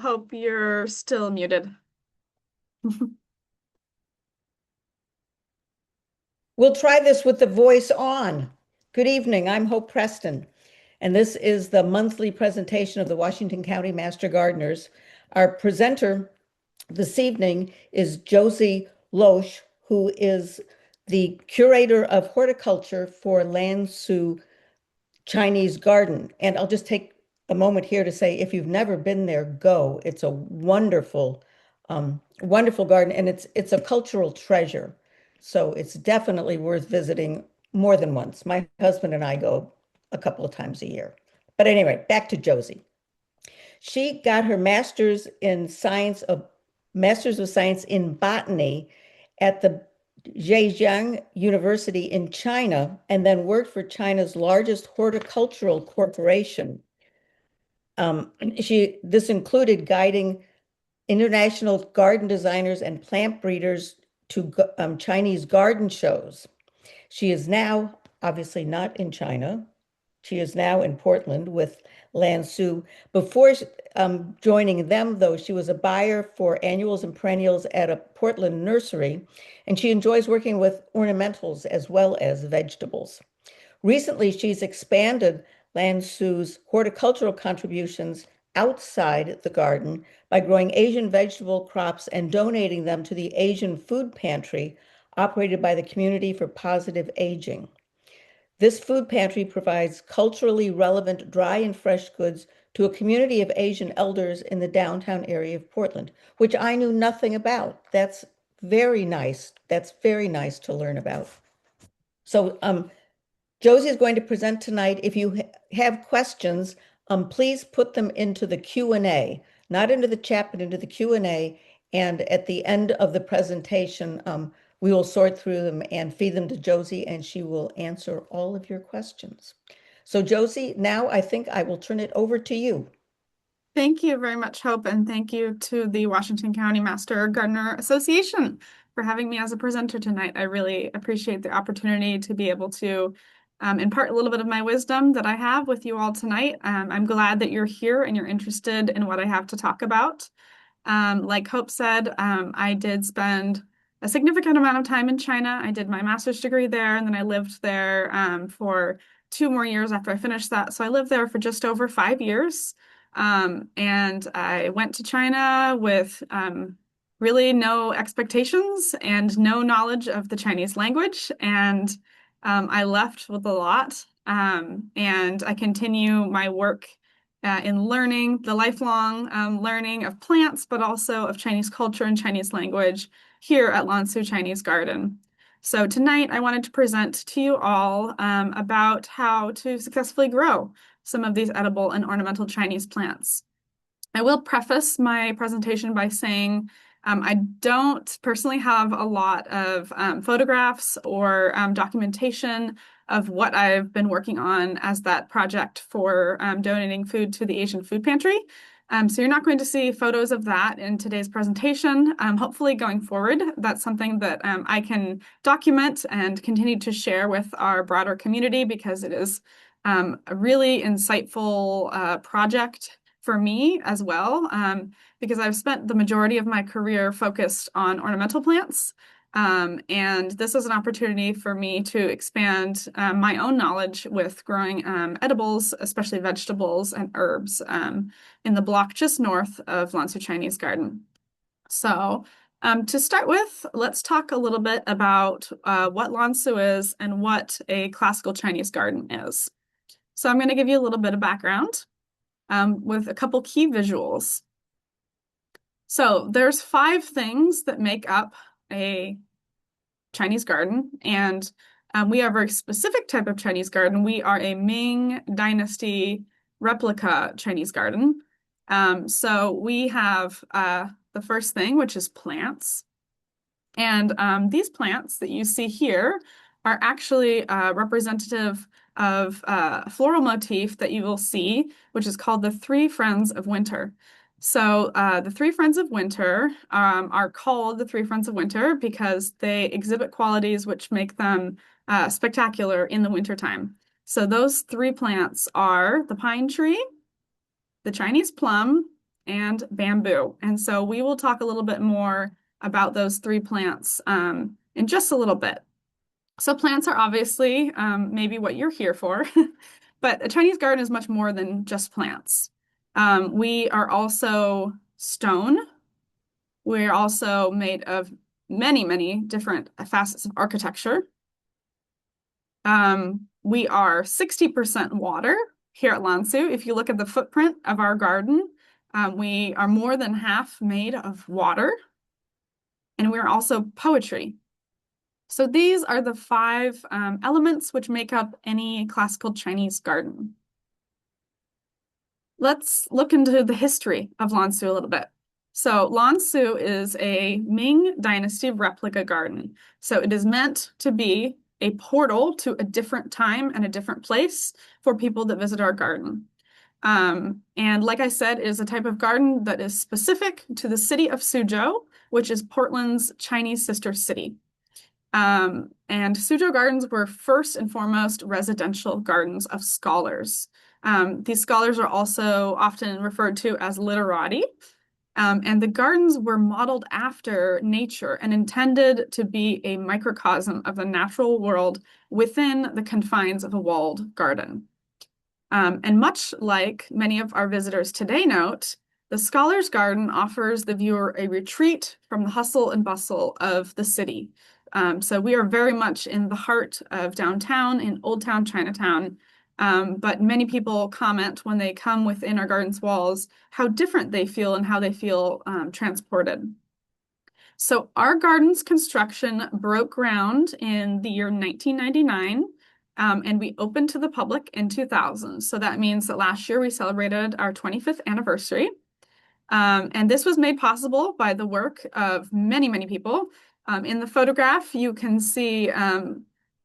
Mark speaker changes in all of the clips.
Speaker 1: Hope you're still muted.
Speaker 2: We'll try this with the voice on. Good evening, I'm Hope Preston, and this is the monthly presentation of the Washington County Master Gardeners. Our presenter this evening is Josie Losh, who is the curator of horticulture for Lansu Chinese garden. And I'll just take a moment here to say, if you've never been there, go. It's a wonderful garden, and it's a cultural treasure. So it's definitely worth visiting more than once. My husband and I go a couple of times a year. But anyway, back to Josie. She got her master's of science in botany at the Zhejiang University in China, and then worked for China's largest horticultural corporation. This included guiding international garden designers and plant breeders to Chinese garden shows. She is now obviously not in China. She is now in Portland with Lansu. Before joining them, though, she was a buyer for annuals and perennials at a Portland nursery, and she enjoys working with ornamentals as well as vegetables. Recently, she's expanded Lansu's horticultural contributions outside the garden by growing Asian vegetable crops and donating them to the Asian Food Pantry operated by the Community for Positive Aging. This food pantry provides culturally relevant dry and fresh goods to a community of Asian elders in the downtown area of Portland, which I knew nothing about. That's very nice. That's very nice to learn about. So, Josie is going to present tonight. If you have questions, please put them into the Q&A, not into the chat, but into the Q&A. And at the end of the presentation, we will sort through them and feed them to Josie, and she will answer all of your questions. So Josie, now I think I will turn it over to you.
Speaker 1: Thank you very much, Hope, and thank you to the Washington County Master Gardener Association for having me as a presenter tonight. I really appreciate the opportunity to be able to impart a little bit of my wisdom that I have with you all tonight. I'm glad that you're here and you're interested in what I have to talk about. Like Hope said, I did spend a significant amount of time in China. I did my master's degree there, and then I lived there for 2 more years after I finished that. So I lived there for just over 5 years. And I went to China with really no expectations and no knowledge of the Chinese language. And I left with a lot. And I continue my work in learning, the lifelong learning of plants, but also of Chinese culture and Chinese language here at Lansu Chinese Garden. So tonight I wanted to present to you all about how to successfully grow some of these edible and ornamental Chinese plants. I will preface my presentation by saying I don't personally have a lot of photographs or documentation of what I've been working on as that project for donating food to the Asian Food Pantry. So you're not going to see photos of that in today's presentation. Hopefully going forward, that's something that I can document and continue to share with our broader community because it is a really insightful project for me as well, because I've spent the majority of my career focused on ornamental plants. And this is an opportunity for me to expand my own knowledge with growing edibles, especially vegetables and herbs, in the block just north of Lansu Chinese Garden. So, to start with, let's talk a little bit about what Lansu is and what a classical Chinese garden is. So I'm going to give you a little bit of background with a couple key visuals. So there's 5 things that make up a Chinese garden, and we are a very specific type of Chinese garden. We are a Ming Dynasty replica Chinese garden. So we have the first thing, which is plants. And these plants that you see here are actually representative of a floral motif that you will see, which is called the Three Friends of Winter. So the Three Friends of Winter are called the Three Friends of Winter because they exhibit qualities which make them spectacular in the wintertime. So those 3 plants are the pine tree, the Chinese plum, and bamboo. And so we will talk a little bit more about those three plants in just a little bit. So plants are obviously maybe what you're here for, but a Chinese garden is much more than just plants. We are also stone. We're also made of many, many different facets of architecture. We are 60% water here at Lansu. If you look at the footprint of our garden, we are more than half made of water, and we're also poetry. So these are the five elements which make up any classical Chinese garden. Let's look into the history of Lansu a little bit. So Lansu is a Ming Dynasty replica garden. So it is meant to be a portal to a different time and a different place for people that visit our garden. And like I said, it is a type of garden that is specific to the city of Suzhou, which is Portland's Chinese sister city. And Suzhou gardens were first and foremost residential gardens of scholars. These scholars are also often referred to as literati. And the gardens were modeled after nature and intended to be a microcosm of the natural world within the confines of a walled garden. And much like many of our visitors today note, the Scholar's Garden offers the viewer a retreat from the hustle and bustle of the city. So we are very much in the heart of downtown in Old Town Chinatown. But many people comment when they come within our garden's walls how different they feel and how they feel transported. So our garden's construction broke ground in the year 1999, and we opened to the public in 2000. So that means that last year we celebrated our 25th anniversary. And this was made possible by the work of many, many people. In the photograph, you can see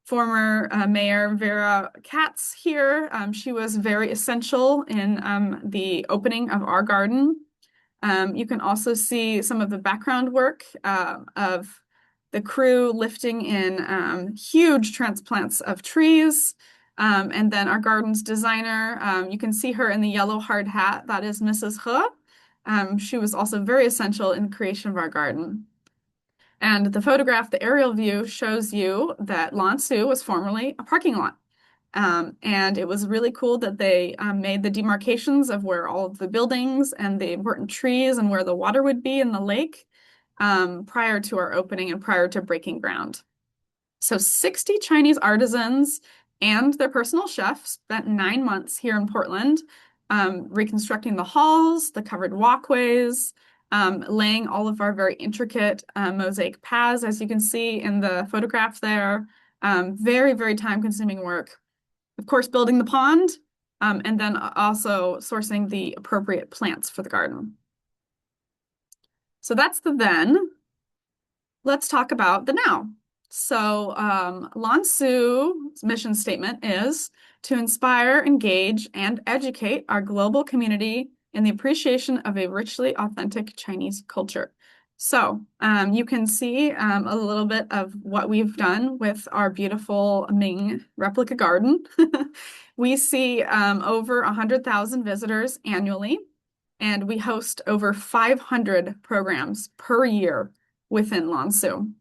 Speaker 1: former Mayor Vera Katz here. She was very essential in the opening of our garden. You can also see some of the background work of the crew lifting in huge transplants of trees. And then our garden's designer, you can see her in the yellow hard hat. That is Mrs. He. She was also very essential in the creation of our garden. And the photograph, the aerial view, shows you that Lansu was formerly a parking lot. And it was really cool that they made the demarcations of where all of the buildings and the important trees and where the water would be in the lake prior to our opening and prior to breaking ground. So 60 Chinese artisans and their personal chef spent 9 months here in Portland reconstructing the halls, the covered walkways, laying all of our very intricate mosaic paths, as you can see in the photograph there. Very, very time-consuming work. Of course, building the pond, and then also sourcing the appropriate plants for the garden. So that's the then. Let's talk about the now. So Lansu's mission statement is to inspire, engage, and educate our global community in the appreciation of a richly authentic Chinese culture. So you can see a little bit of what we've done with our beautiful Ming replica garden. We see over 100,000 visitors annually, and we host over 500 programs per year within Lansu.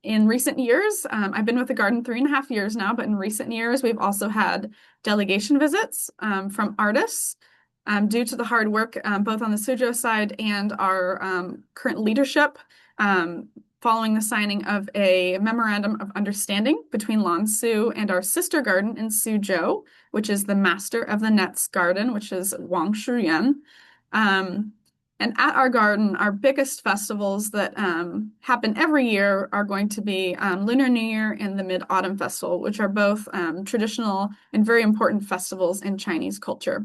Speaker 1: In recent years, I've been with the garden 3.5 years now, but in recent years, we've also had delegation visits from artists due to the hard work both on the Suzhou side and our current leadership following the signing of a memorandum of understanding between Lansu and our sister garden in Suzhou, which is the Master of the Nets garden, which is Wang Shiyuan. And at our garden, our biggest festivals that happen every year are going to be Lunar New Year and the Mid-Autumn Festival, which are both traditional and very important festivals in Chinese culture.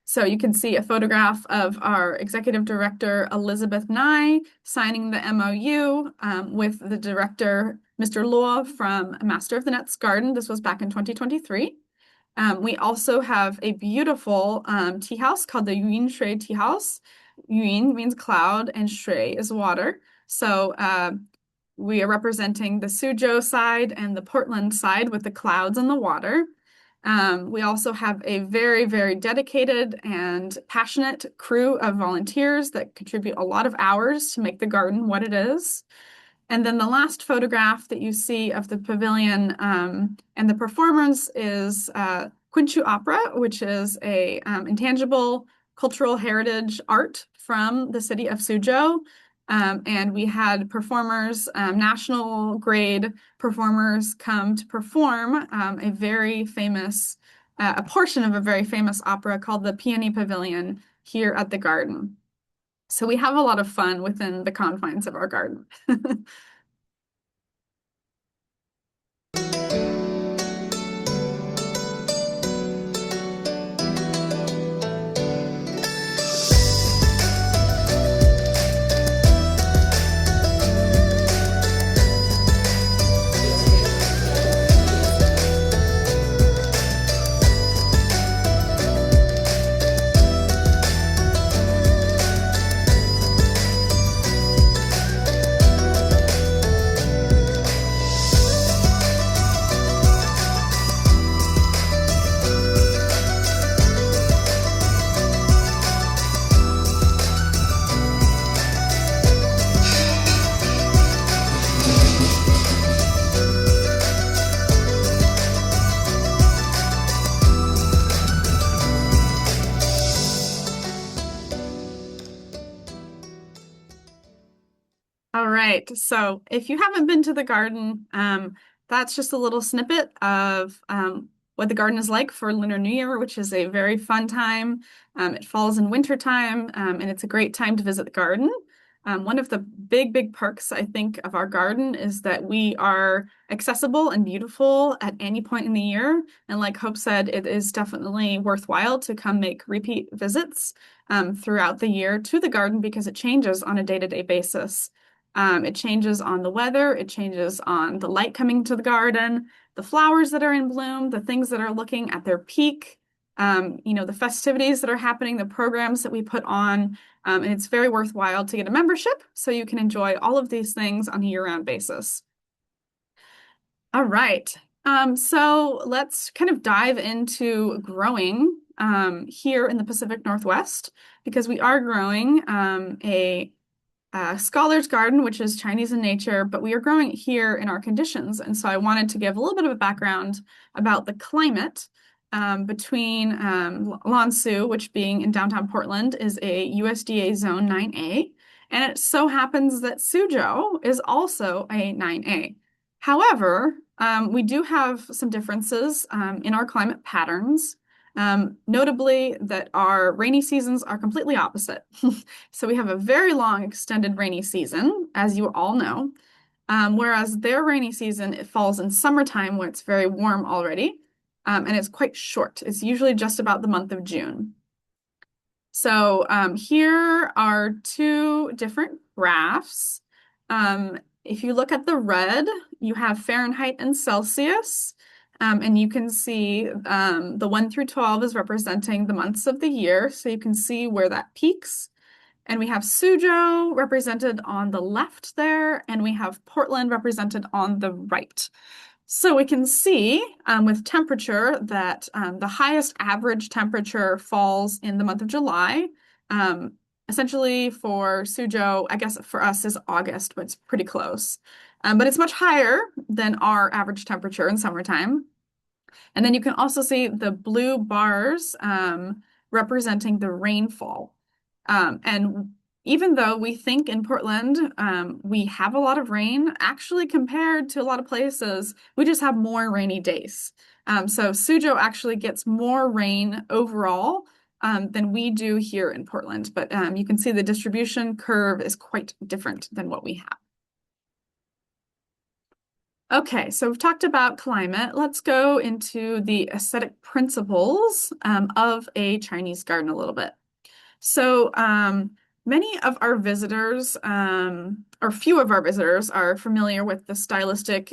Speaker 1: So you can see a photograph of our executive director, Elizabeth Nye, signing the MOU with the director, Mr. Luo from Master of the Nets Garden. This was back in 2023. We also have a beautiful tea house called the Yun Shui Tea House. Yun means cloud and Shui is water. So we are representing the Suzhou side and the Portland side with the clouds and the water. We also have a very, very dedicated and passionate crew of volunteers that contribute a lot of hours to make the garden what it is. And then the last photograph that you see of the pavilion and the performance is Quinchu Opera, which is a intangible cultural heritage art from the city of Suzhou. And we had performers, national grade performers, come to perform a portion of a very famous opera called the Peony Pavilion here at the garden. So we have a lot of fun within the confines of our garden. All right. So if you haven't been to the garden, that's just a little snippet of what the garden is like for Lunar New Year, which is a very fun time. It falls in winter time, and it's a great time to visit the garden. One of the big, big perks, I think, of our garden is that we are accessible and beautiful at any point in the year. And like Hope said, it is definitely worthwhile to come make repeat visits throughout the year to the garden because it changes on a day-to-day basis. It changes on the weather, it changes on the light coming to the garden, the flowers that are in bloom, the things that are looking at their peak, the festivities that are happening, the programs that we put on. And it's very worthwhile to get a membership so you can enjoy all of these things on a year-round basis. All right. So let's kind of dive into growing here in the Pacific Northwest because we are growing a Scholar's Garden, which is Chinese in nature, but we are growing it here in our conditions. And so I wanted to give a little bit of a background about the climate between Lansu, which being in downtown Portland is a USDA Zone 9A. And it so happens that Suzhou is also a 9A. However, we do have some differences in our climate patterns. Notably that our rainy seasons are completely opposite. So we have a very long extended rainy season, as you all know, whereas their rainy season, it falls in summertime when it's very warm already, and it's quite short. It's usually just about the month of June. So here are two different graphs. If you look at the red, you have Fahrenheit and Celsius. And you can see the 1 through 12 is representing the months of the year. So you can see where that peaks. And we have Suzhou represented on the left there, and we have Portland represented on the right. So we can see with temperature that the highest average temperature falls in the month of July. Essentially for Suzhou, I guess for us is August, but it's pretty close. But it's much higher than our average temperature in summertime. And then you can also see the blue bars representing the rainfall. And even though we think in Portland we have a lot of rain, actually compared to a lot of places, we just have more rainy days. So Suzhou actually gets more rain overall than we do here in Portland. But you can see the distribution curve is quite different than what we have. Okay, so we've talked about climate. Let's go into the aesthetic principles of a Chinese garden a little bit. So many of our visitors, or few of our visitors, are familiar with the stylistic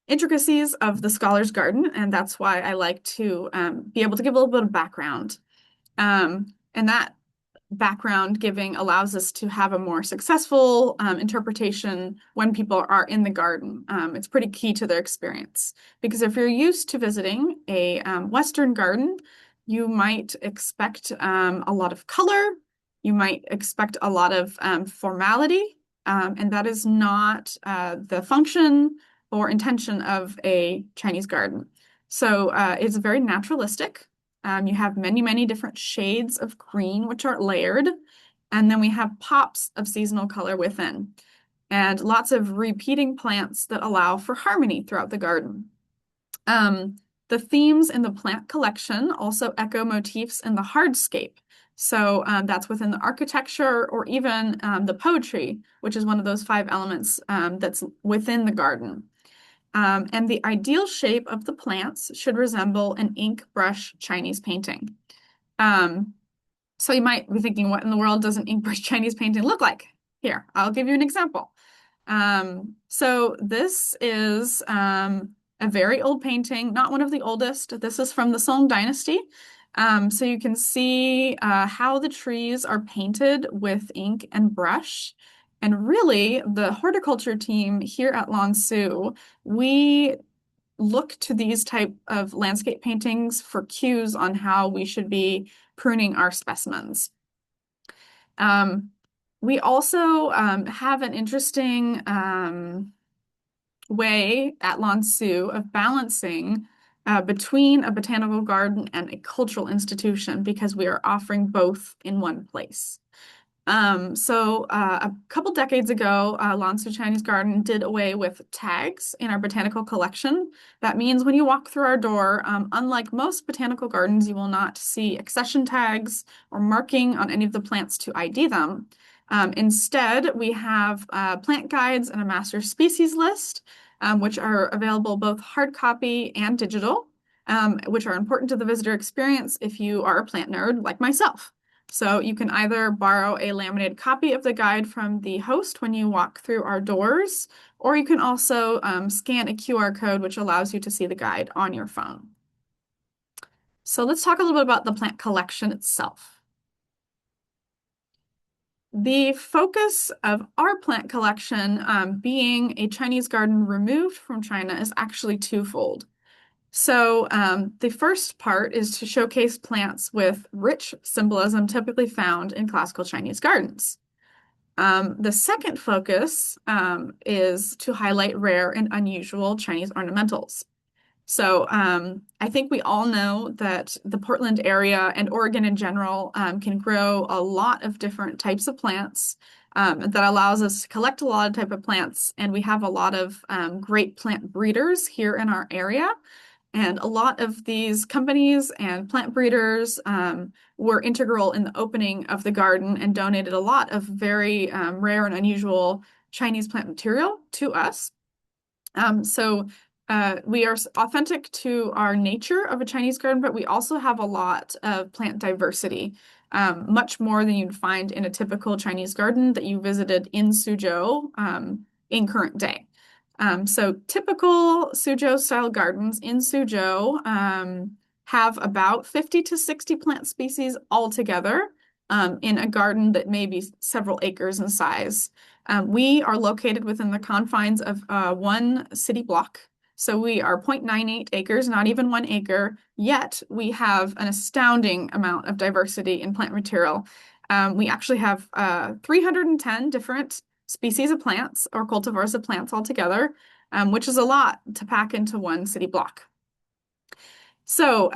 Speaker 1: intricacies of the Scholar's Garden, and that's why I like to be able to give a little bit of background. And that background giving allows us to have a more successful interpretation when people are in the garden. It's pretty key to their experience because if you're used to visiting a Western garden, you might expect a lot of color, you might expect a lot of formality, and that is not the function or intention of a Chinese garden. So it's very naturalistic. You have many, many different shades of green, which are layered. And then we have pops of seasonal color within, and lots of repeating plants that allow for harmony throughout the garden. Um, the themes in the plant collection also echo motifs in the hardscape. So that's within the architecture or even the poetry, which is one of those five elements that's within the garden. And the ideal shape of the plants should resemble an ink brush Chinese painting. Um, so you might be thinking, what in the world does an ink brush Chinese painting look like? Here, I'll give you an example. So this is a very old painting, not one of the oldest. This is from the Song Dynasty. So you can see how the trees are painted with ink and brush. And really, the horticulture team here at Lansu, we look to these type of landscape paintings for cues on how we should be pruning our specimens. Um, we also have an interesting way at Lansu of balancing between a botanical garden and a cultural institution because we are offering both in one place. A couple decades ago, Lansu Chinese Garden did away with tags in our botanical collection. That means when you walk through our door, unlike most botanical gardens, you will not see accession tags or marking on any of the plants to ID them. Instead, we have plant guides and a master species list, which are available both hard copy and digital, which are important to the visitor experience if you are a plant nerd like myself. So you can either borrow a laminated copy of the guide from the host when you walk through our doors, or you can also scan a QR code, which allows you to see the guide on your phone. So let's talk a little bit about the plant collection itself. The focus of our plant collection, being a Chinese garden removed from China, is actually twofold. So the first part is to showcase plants with rich symbolism typically found in classical Chinese gardens. The second focus is to highlight rare and unusual Chinese ornamentals. So I think we all know that the Portland area and Oregon in general can grow a lot of different types of plants that allows us to collect a lot of type of plants, and we have a lot of great plant breeders here in our area. And a lot of these companies and plant breeders were integral in the opening of the garden and donated a lot of very rare and unusual Chinese plant material to us. We are authentic to our nature of a Chinese garden, but we also have a lot of plant diversity, much more than you'd find in a typical Chinese garden that you visited in Suzhou in current day. Typical Suzhou style gardens in Suzhou have about 50 to 60 plant species altogether in a garden that may be several acres in size. We are located within the confines of one city block. So we are 0.98 acres, not even 1 acre, yet we have an astounding amount of diversity in plant material. We actually have 310 different species of plants or cultivars of plants altogether, which is a lot to pack into one city block. So,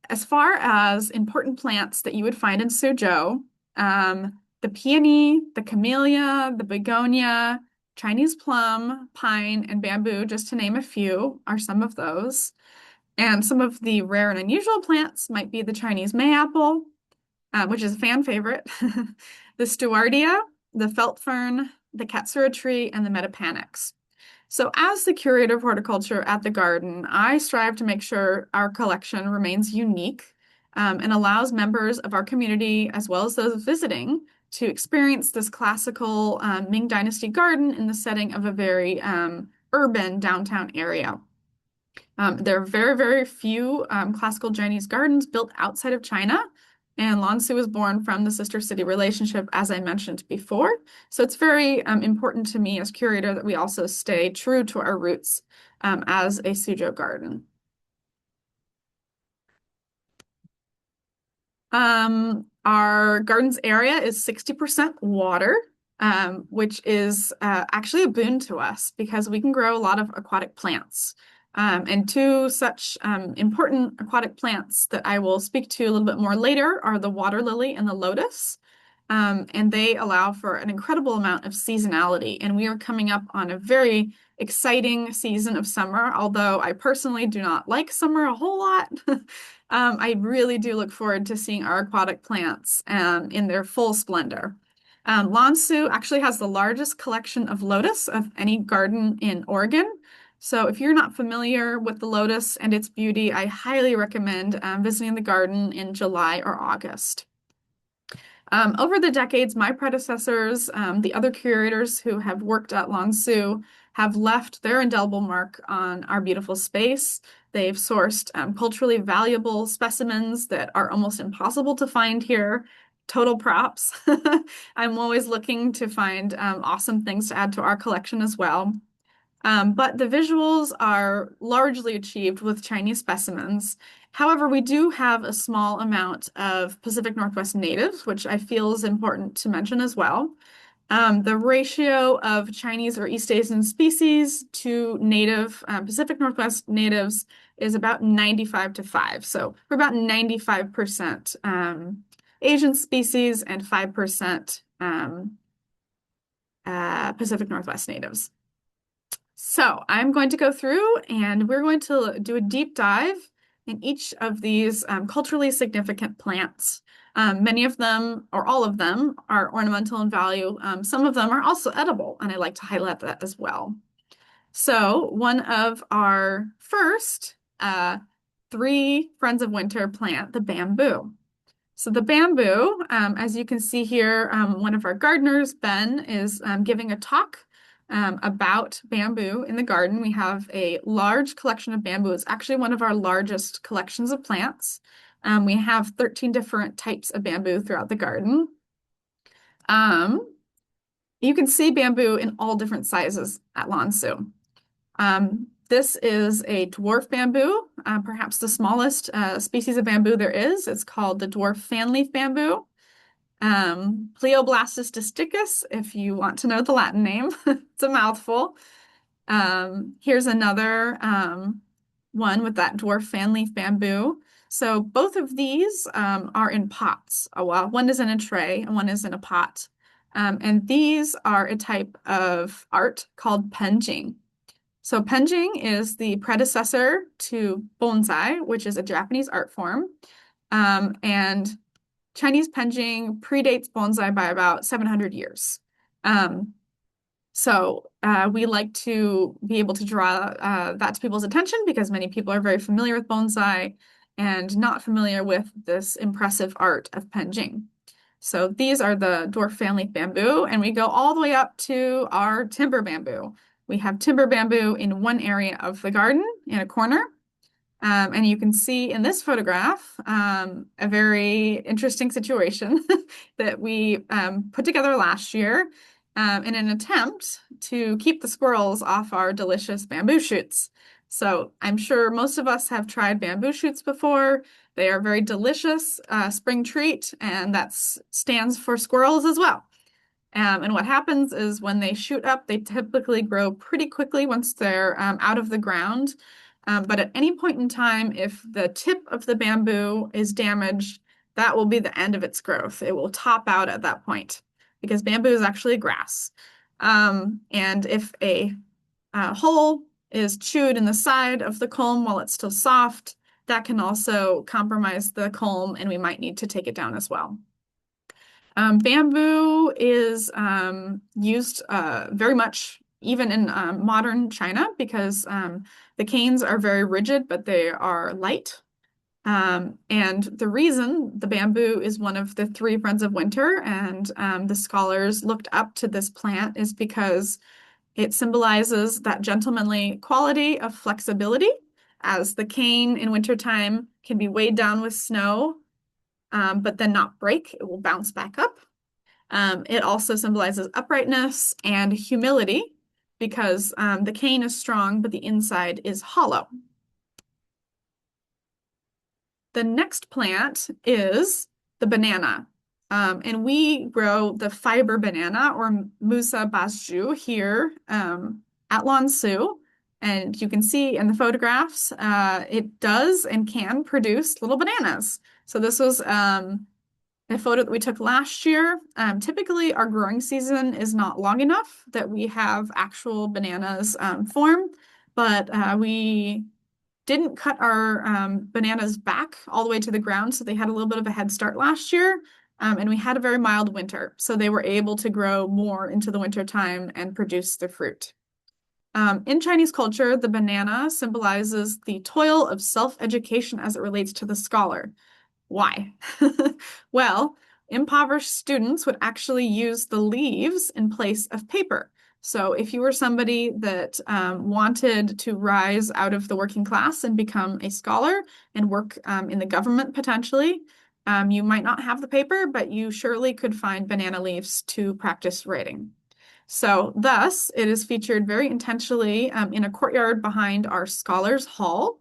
Speaker 1: as far as important plants that you would find in Suzhou, the peony, the camellia, the begonia, Chinese plum, pine, and bamboo, just to name a few, are some of those. And some of the rare and unusual plants might be the Chinese mayapple, which is a fan favorite, the stewardia, the felt fern, the katsura tree, and the metapanax. So as the curator of horticulture at the garden, I strive to make sure our collection remains unique and allows members of our community, as well as those visiting, to experience this classical Ming Dynasty garden in the setting of a very urban downtown area. There are very, very few classical Chinese gardens built outside of China, And Lansu was born from the sister-city relationship, as I mentioned before. So it's very important to me as curator that we also stay true to our roots as a Suzhou garden. Our garden's area is 60% water, which is actually a boon to us because we can grow a lot of aquatic plants. And two such important aquatic plants that I will speak to a little bit more later are the water lily and the lotus. And they allow for an incredible amount of seasonality. And we are coming up on a very exciting season of summer, although I personally do not like summer a whole lot. I really do look forward to seeing our aquatic plants in their full splendor. Lansu actually has the largest collection of lotus of any garden in Oregon. So if you're not familiar with the lotus and its beauty, I highly recommend visiting the garden in July or August. Over the decades, my predecessors, the other curators who have worked at Lansu, have left their indelible mark on our beautiful space. They've sourced culturally valuable specimens that are almost impossible to find here. Total props. I'm always looking to find awesome things to add to our collection as well. But the visuals are largely achieved with Chinese specimens. However, we do have a small amount of Pacific Northwest natives, which I feel is important to mention as well. The ratio of Chinese or East Asian species to native Pacific Northwest natives is about 95 to 5. So we're about 95% Asian species and 5% Pacific Northwest natives. So I'm going to go through and we're going to do a deep dive in each of these culturally significant plants. Many of them, or all of them, are ornamental in value. Some of them are also edible, and I like to highlight that as well. So one of our first three Friends of Winter plant, the bamboo. So the bamboo, as you can see here, one of our gardeners, Ben, is giving a talk about bamboo in the garden. We have a large collection of bamboo. It's actually one of our largest collections of plants. We have 13 different types of bamboo throughout the garden. Um, you can see bamboo in all different sizes at Lansu. This is a dwarf bamboo, perhaps the smallest species of bamboo there is. It's called the dwarf fanleaf bamboo. Pleoblastus distichus, if you want to know the Latin name. It's a mouthful. Here's another one with that dwarf fanleaf bamboo. So both of these are in pots. Oh, well, one is in a tray and one is in a pot. And these are a type of art called penjing. So penjing is the predecessor to bonsai, which is a Japanese art form. And Chinese penjing predates bonsai by about 700 years. We like to be able to draw that to people's attention because many people are very familiar with bonsai and not familiar with this impressive art of penjing. So these are the dwarf fanleaf bamboo, and we go all the way up to our timber bamboo. We have timber bamboo in one area of the garden in a corner. And you can see in this photograph a very interesting situation that we put together last year in an attempt to keep the squirrels off our delicious bamboo shoots. So I'm sure most of us have tried bamboo shoots before. They are very delicious spring treat, and that stands for squirrels as well. And what happens is when they shoot up, they typically grow pretty quickly once they're out of the ground. But at any point in time, if the tip of the bamboo is damaged, that will be the end of its growth. It will top out at that point because bamboo is actually a grass. And if a hole is chewed in the side of the culm while it's still soft, that can also compromise the culm, and we might need to take it down as well. Bamboo is used very much even in modern China because the canes are very rigid, but they are light. And the reason the bamboo is one of the three friends of winter and the scholars looked up to this plant is because it symbolizes that gentlemanly quality of flexibility, as the cane in wintertime can be weighed down with snow. but then not break. It will bounce back up. It also symbolizes uprightness and humility because the cane is strong, but the inside is hollow. The next plant is the banana. And we grow the fiber banana or Musa basju here at Lansu. And you can see in the photographs, it does and can produce little bananas. So this was a photo that we took last year. Typically, our growing season is not long enough that we have actual bananas form, but we didn't cut our bananas back all the way to the ground, so they had a little bit of a head start last year. And we had a very mild winter, so they were able to grow more into the winter time and produce the fruit. In Chinese culture, the banana symbolizes the toil of self-education as it relates to the scholar. Why? Well, impoverished students would actually use the leaves in place of paper. So if you were somebody that wanted to rise out of the working class and become a scholar and work in the government potentially, you might not have the paper, but you surely could find banana leaves to practice writing. So thus, it is featured very intentionally in a courtyard behind our Scholars Hall.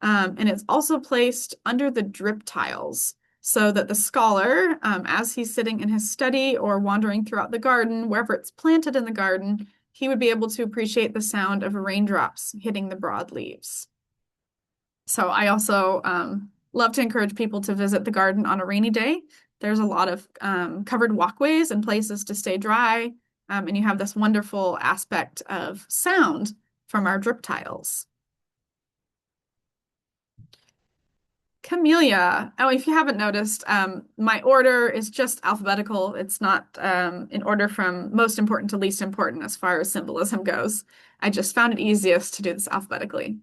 Speaker 1: And it's also placed under the drip tiles so that the scholar, as he's sitting in his study or wandering throughout the garden, wherever it's planted in the garden, he would be able to appreciate the sound of raindrops hitting the broad leaves. So I also love to encourage people to visit the garden on a rainy day. There's a lot of covered walkways and places to stay dry, and you have this wonderful aspect of sound from our drip tiles. Camellia. Oh, if you haven't noticed, my order is just alphabetical. It's not in order from most important to least important as far as symbolism goes. I just found it easiest to do this alphabetically.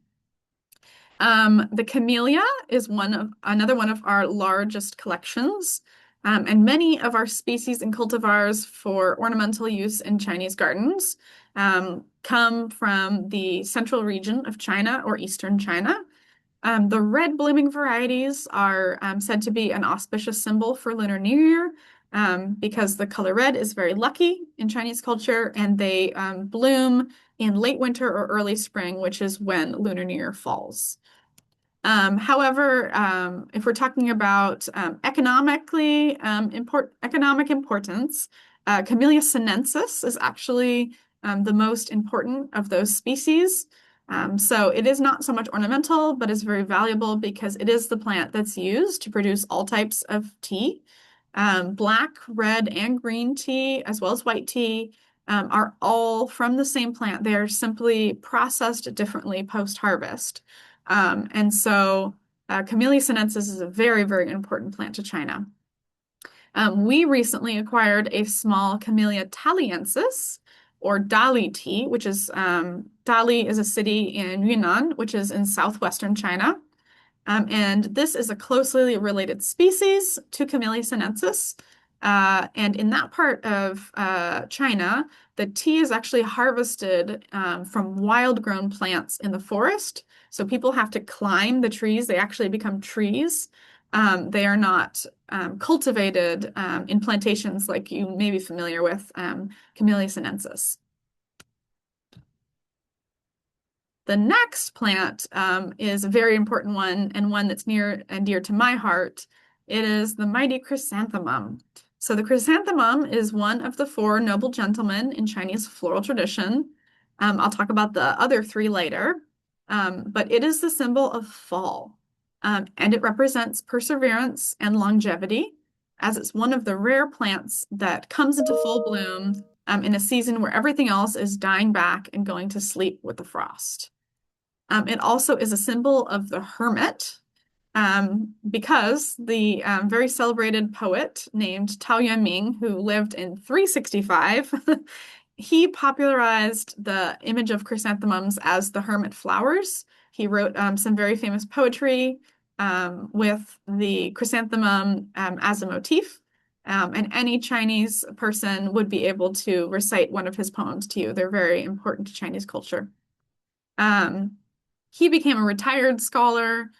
Speaker 1: The camellia is another one of our largest collections, and many of our species and cultivars for ornamental use in Chinese gardens come from the central region of China or eastern China. The red blooming varieties are said to be an auspicious symbol for Lunar New Year because the color red is very lucky in Chinese culture and they bloom in late winter or early spring, which is when Lunar New Year falls. However, if we're talking about economic importance, Camellia sinensis is actually the most important of those species. So it is not so much ornamental, but is very valuable because it is the plant that's used to produce all types of tea. Black, red, and green tea, as well as white tea, are all from the same plant. They are simply processed differently post-harvest. And so Camellia sinensis is a very, very important plant to China. We recently acquired a small Camellia thaliensis, or Dali tea, which is Dali is a city in Yunnan, which is in southwestern China. And this is a closely related species to Camellia sinensis. And in that part of China, the tea is actually harvested from wild-grown plants in the forest. So people have to climb the trees. They actually become trees. They are not cultivated in plantations like you may be familiar with Camellia sinensis. The next plant is a very important one and one that's near and dear to my heart. It is the mighty chrysanthemum. So the chrysanthemum is one of the four noble gentlemen in Chinese floral tradition. I'll talk about the other three later, but it is the symbol of fall, and it represents perseverance and longevity, as it's one of the rare plants that comes into full bloom in a season where everything else is dying back and going to sleep with the frost. It also is a symbol of the hermit, because the very celebrated poet named Tao Yuanming, who lived in 365, he popularized the image of chrysanthemums as the hermit flowers. He wrote some very famous poetry with the chrysanthemum as a motif. And any Chinese person would be able to recite one of his poems to you. They're very important to Chinese culture. He became a retired scholar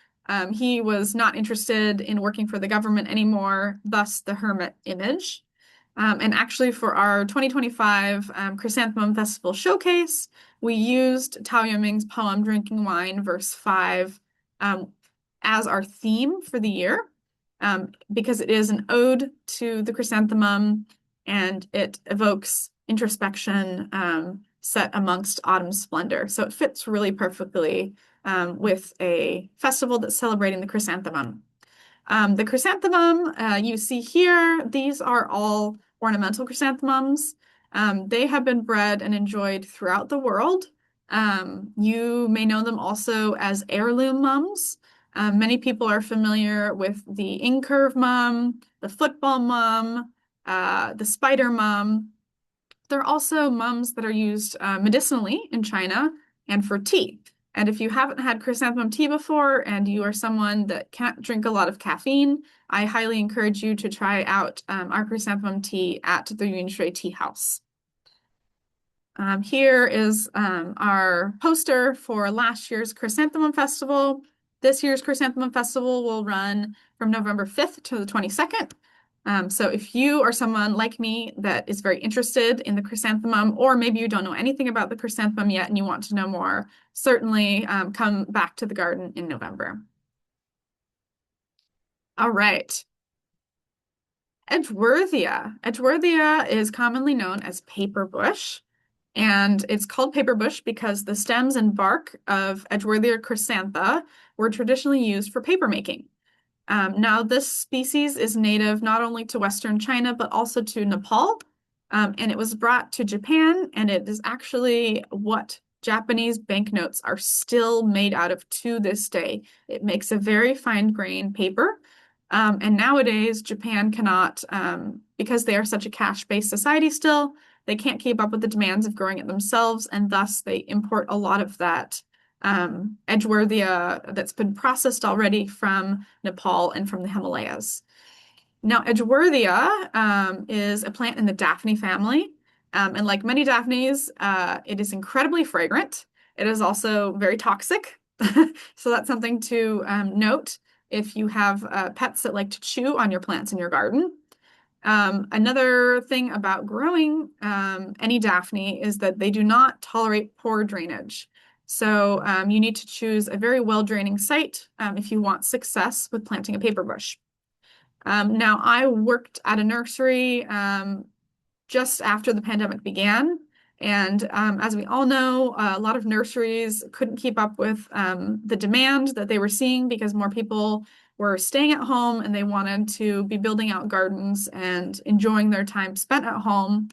Speaker 1: He was not interested in working for the government anymore, thus the hermit image. And actually, for our 2025 Chrysanthemum Festival showcase, we used Tao Yoming's poem Drinking Wine, verse 5, um, as our theme for the year, because it is an ode to the chrysanthemum and it evokes introspection set amongst autumn's splendor. So it fits really perfectly with a festival that's celebrating the chrysanthemum. The chrysanthemum you see here, these are all ornamental chrysanthemums. They have been bred and enjoyed throughout the world. You may know them also as heirloom mums. Many people are familiar with the incurve mum, the football mum, the spider mum. There are also mums that are used medicinally in China and for tea. And if you haven't had chrysanthemum tea before and you are someone that can't drink a lot of caffeine, I highly encourage you to try out our chrysanthemum tea at the Yunshui Tea House. Here is our poster for last year's Chrysanthemum Festival. This year's Chrysanthemum Festival will run from November 5th to the 22nd. So if you are someone like me that is very interested in the chrysanthemum, or maybe you don't know anything about the chrysanthemum yet and you want to know more, certainly come back to the garden in November. All right. Edgeworthia. Edgeworthia is commonly known as paper bush, and it's called paper bush because the stems and bark of Edgeworthia chrysantha were traditionally used for paper making. Now, this species is native not only to Western China, but also to Nepal. And it was brought to Japan, and it is actually what Japanese banknotes are still made out of to this day. It makes a very fine grain paper. And nowadays, Japan cannot, because they are such a cash-based society still, they can't keep up with the demands of growing it themselves, and thus they import a lot of that Edgeworthia that's been processed already from Nepal and from the Himalayas. Now, Edgeworthia is a plant in the Daphne family. And like many Daphnes, it is incredibly fragrant. It is also very toxic. So that's something to note if you have pets that like to chew on your plants in your garden. Another thing about growing any Daphne is that they do not tolerate poor drainage. So you need to choose a very well-draining site if you want success with planting a paper bush. Now, I worked at a nursery just after the pandemic began. And as we all know, a lot of nurseries couldn't keep up with the demand that they were seeing because more people were staying at home and they wanted to be building out gardens and enjoying their time spent at home.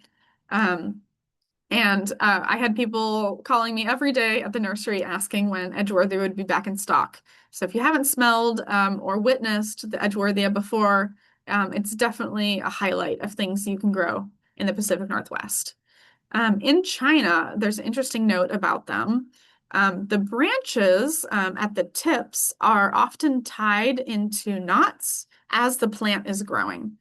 Speaker 1: And I had people calling me every day at the nursery asking when Edgeworthia would be back in stock. So if you haven't smelled or witnessed the Edgeworthia before, it's definitely a highlight of things you can grow in the Pacific Northwest. In China, there's an interesting note about them. The branches at the tips are often tied into knots as the plant is growing.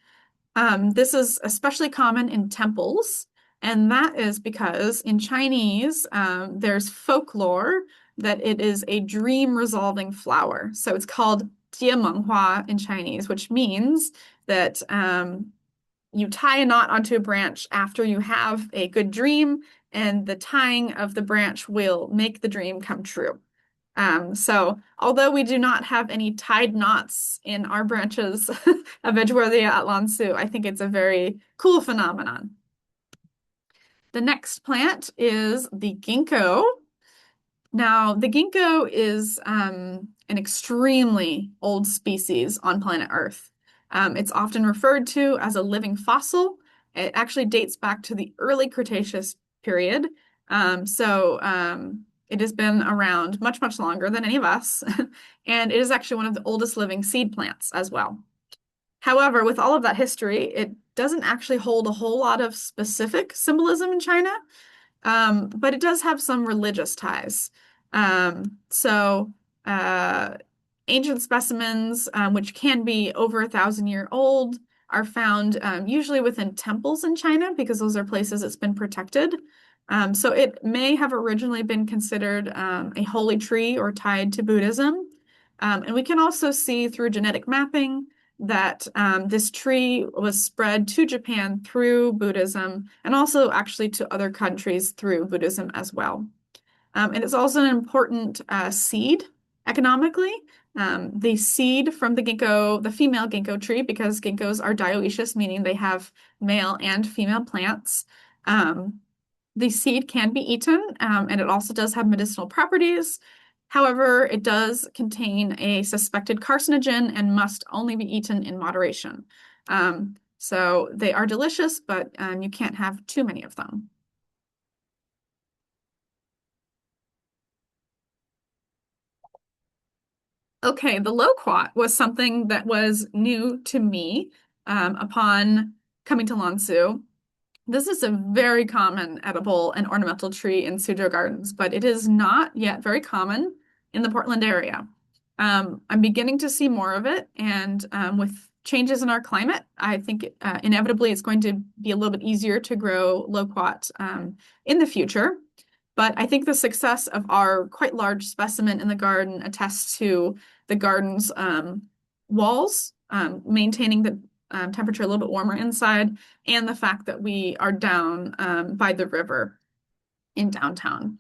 Speaker 1: This is especially common in temples, and that is because in Chinese, there's folklore that it is a dream resolving flower. So it's called Jie in Chinese, which means that you tie a knot onto a branch after you have a good dream, and the tying of the branch will make the dream come true. So although we do not have any tied knots in our branches of Edgeworthia at Lansu, I think it's a very cool phenomenon. The next plant is the ginkgo. Now, the ginkgo is an extremely old species on planet Earth. It's often referred to as a living fossil. It actually dates back to the early Cretaceous period. It has been around much, much longer than any of us. And it is actually one of the oldest living seed plants as well. However, with all of that history, it doesn't actually hold a whole lot of specific symbolism in China, but it does have some religious ties. So ancient specimens, which can be over 1,000 years old, are found usually within temples in China because those are places it's been protected. So it may have originally been considered a holy tree or tied to Buddhism. And we can also see through genetic mapping that this tree was spread to Japan through Buddhism and also actually to other countries through Buddhism as well. And it's also an important seed economically. The seed from the ginkgo, the female ginkgo tree, because ginkgos are dioecious, meaning they have male and female plants. Um, the seed can be eaten, and it also does have medicinal properties. However, it does contain a suspected carcinogen and must only be eaten in moderation. So they are delicious, but you can't have too many of them. Okay, the loquat was something that was new to me upon coming to Lansu. This is a very common edible and ornamental tree in Suzhou Gardens, but it is not yet very common in the Portland area. I'm beginning to see more of it, and with changes in our climate, I think inevitably it's going to be a little bit easier to grow loquat in the future. But I think the success of our quite large specimen in the garden attests to the garden's walls maintaining the temperature a little bit warmer inside, and the fact that we are down by the river in downtown.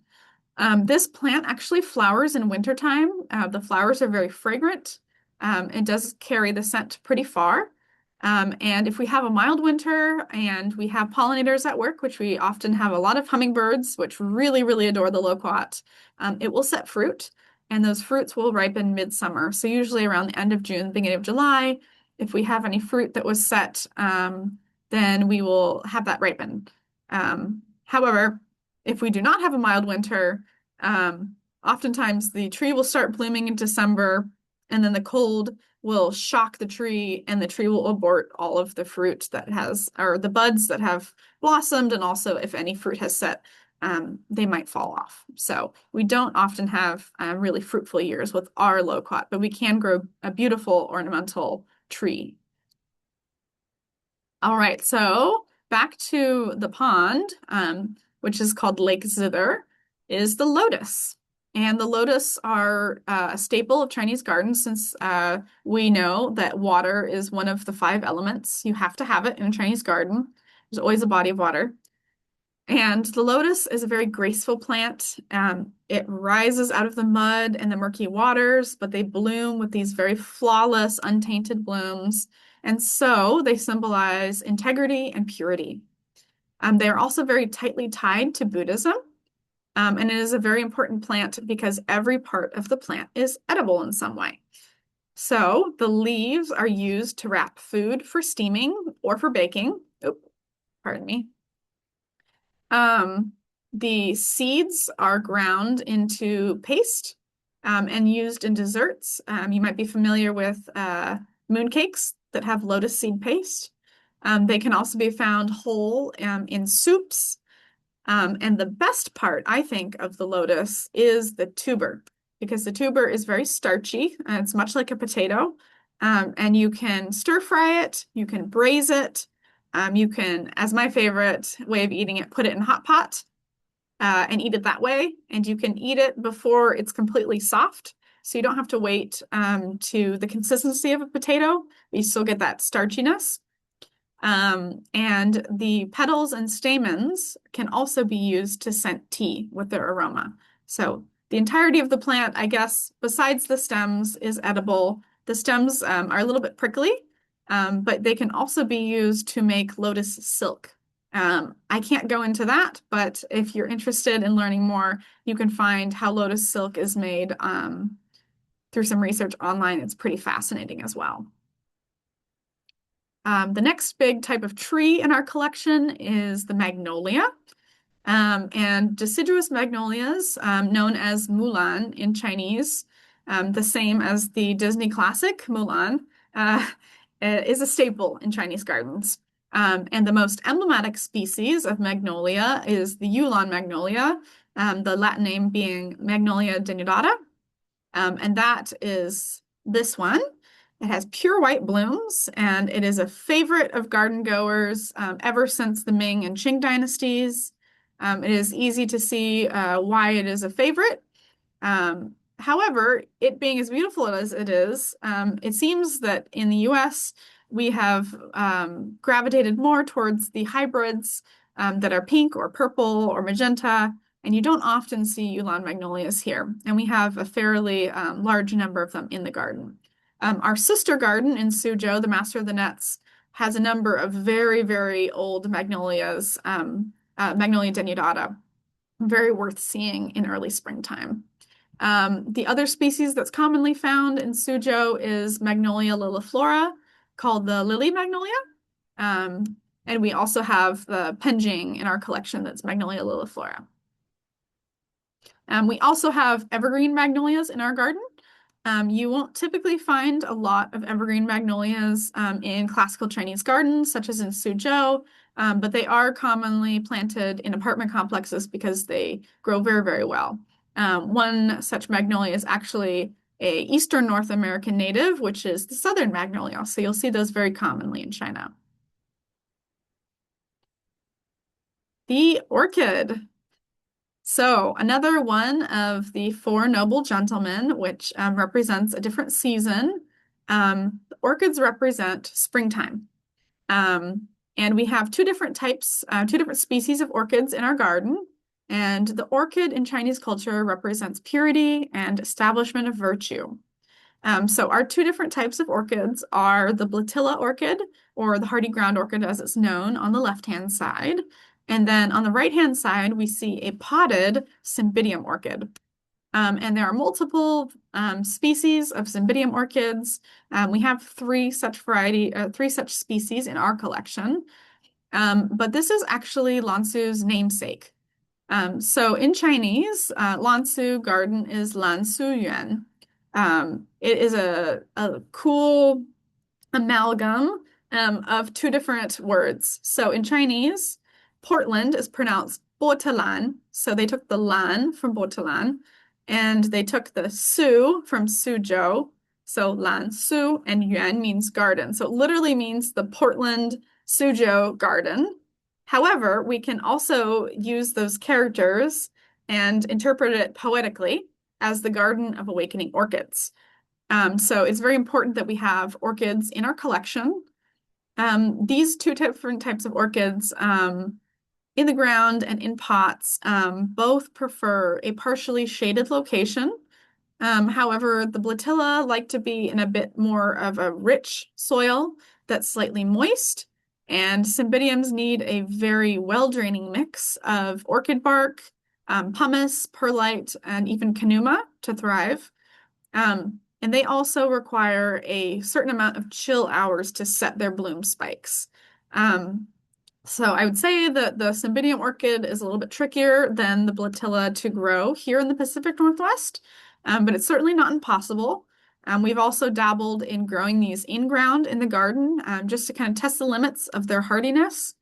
Speaker 1: This plant actually flowers in wintertime. The flowers are very fragrant. It does carry the scent pretty far. And if we have a mild winter and we have pollinators at work, which we often have a lot of hummingbirds, which really, really adore the loquat, it will set fruit, and those fruits will ripen midsummer. So usually around the end of June, beginning of July, if we have any fruit that was set, then we will have that ripen. However, if we do not have a mild winter, oftentimes the tree will start blooming in December, and then the cold will shock the tree, and the tree will abort all of the fruit that has, or the buds that have blossomed, and also if any fruit has set, they might fall off. So we don't often have really fruitful years with our loquat, but we can grow a beautiful ornamental tree. All right, so back to the pond, which is called Lake Zither, is the lotus. And the lotus are a staple of Chinese gardens since we know that water is one of the five elements. You have to have it in a Chinese garden. There's always a body of water. And the lotus is a very graceful plant. It rises out of the mud and the murky waters, but they bloom with these very flawless, untainted blooms. And so they symbolize integrity and purity. They are also very tightly tied to Buddhism. And it is a very important plant because every part of the plant is edible in some way. So the leaves are used to wrap food for steaming or for baking. Oh, pardon me. Um, the seeds are ground into paste and used in desserts. You might be familiar with mooncakes that have lotus seed paste. They can also be found whole in soups. And the best part, I think, of the lotus is the tuber, because the tuber is very starchy. It's much like a potato. And you can stir fry it, you can braise it. You can, as my favorite way of eating it, put it in a hot pot and eat it that way. And you can eat it before it's completely soft. So you don't have to wait to the consistency of a potato, but you still get that starchiness. And the petals and stamens can also be used to scent tea with their aroma. So the entirety of the plant, I guess, besides the stems, is edible. The stems are a little bit prickly, but they can also be used to make lotus silk. I can't go into that, but if you're interested in learning more, you can find how lotus silk is made through some research online. It's pretty fascinating as well. The next big type of tree in our collection is the magnolia. And deciduous magnolias, known as Mulan in Chinese, the same as the Disney classic Mulan, uh, is a staple in Chinese gardens. And the most emblematic species of magnolia is the Yulon magnolia, the Latin name being Magnolia denudata. And that is this one. It has pure white blooms, and it is a favorite of garden goers ever since the Ming and Qing dynasties. It is easy to see why it is a favorite. However, it being as beautiful as it is, it seems that in the US, we have gravitated more towards the hybrids that are pink or purple or magenta, and you don't often see Yulon magnolias here. And we have a fairly large number of them in the garden. Our sister garden in Suzhou, the Master of the Nets, has a number of very, very old magnolias, Magnolia denudata, very worth seeing in early springtime. The other species that's commonly found in Suzhou is Magnolia liliflora, called the lily magnolia. Um, and we also have the penjing in our collection that's Magnolia liliflora. We also have evergreen magnolias in our garden. You won't typically find a lot of evergreen magnolias in classical Chinese gardens, such as in Suzhou, but they are commonly planted in apartment complexes because they grow very, very well. One such magnolia is actually a Eastern North American native, which is the southern magnolia. So you'll see those very commonly in China. The orchid. So another one of the four noble gentlemen, which represents a different season. Orchids represent springtime. Um, and we have two different types, two different species of orchids in our garden. And the orchid in Chinese culture represents purity and establishment of virtue. So our two different types of orchids are the Blatilla orchid, or the hardy ground orchid as it's known, on the left-hand side. And then on the right-hand side, we see a potted Cymbidium orchid. And there are multiple species of Cymbidium orchids. We have three such species in our collection. But this is actually Lansu's namesake. So in Chinese, Lansu garden is Lansu Yuan. It is a cool amalgam of two different words. So in Chinese, Portland is pronounced Botalan. So they took the lan from Botalan, and they took the su from Suzhou. So Lan Su, and Yuan means garden. So it literally means the Portland Suzhou garden. However, we can also use those characters and interpret it poetically as the Garden of Awakening Orchids. So it's very important that we have orchids in our collection. These two different types of orchids, in the ground and in pots, both prefer a partially shaded location. However, the Blatilla like to be in a bit more of a rich soil that's slightly moist, and Cymbidiums need a very well-draining mix of orchid bark, pumice, perlite, and even Canuma to thrive. And they also require a certain amount of chill hours to set their bloom spikes. Um, so I would say that the Cymbidium orchid is a little bit trickier than the Blatilla to grow here in the Pacific Northwest, but it's certainly not impossible. We've also dabbled in growing these in ground in the garden just to kind of test the limits of their hardiness.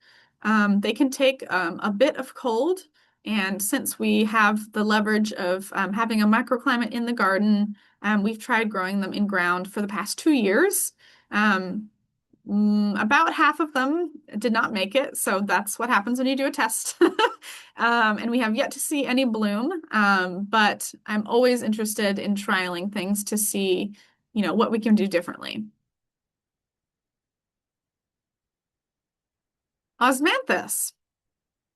Speaker 1: They can take a bit of cold, and since we have the leverage of having a microclimate in the garden, we've tried growing them in ground for the past 2 years. About half of them did not make it, so that's what happens when you do a test. And we have yet to see any bloom, but I'm always interested in trialing things to see, what we can do differently. Osmanthus,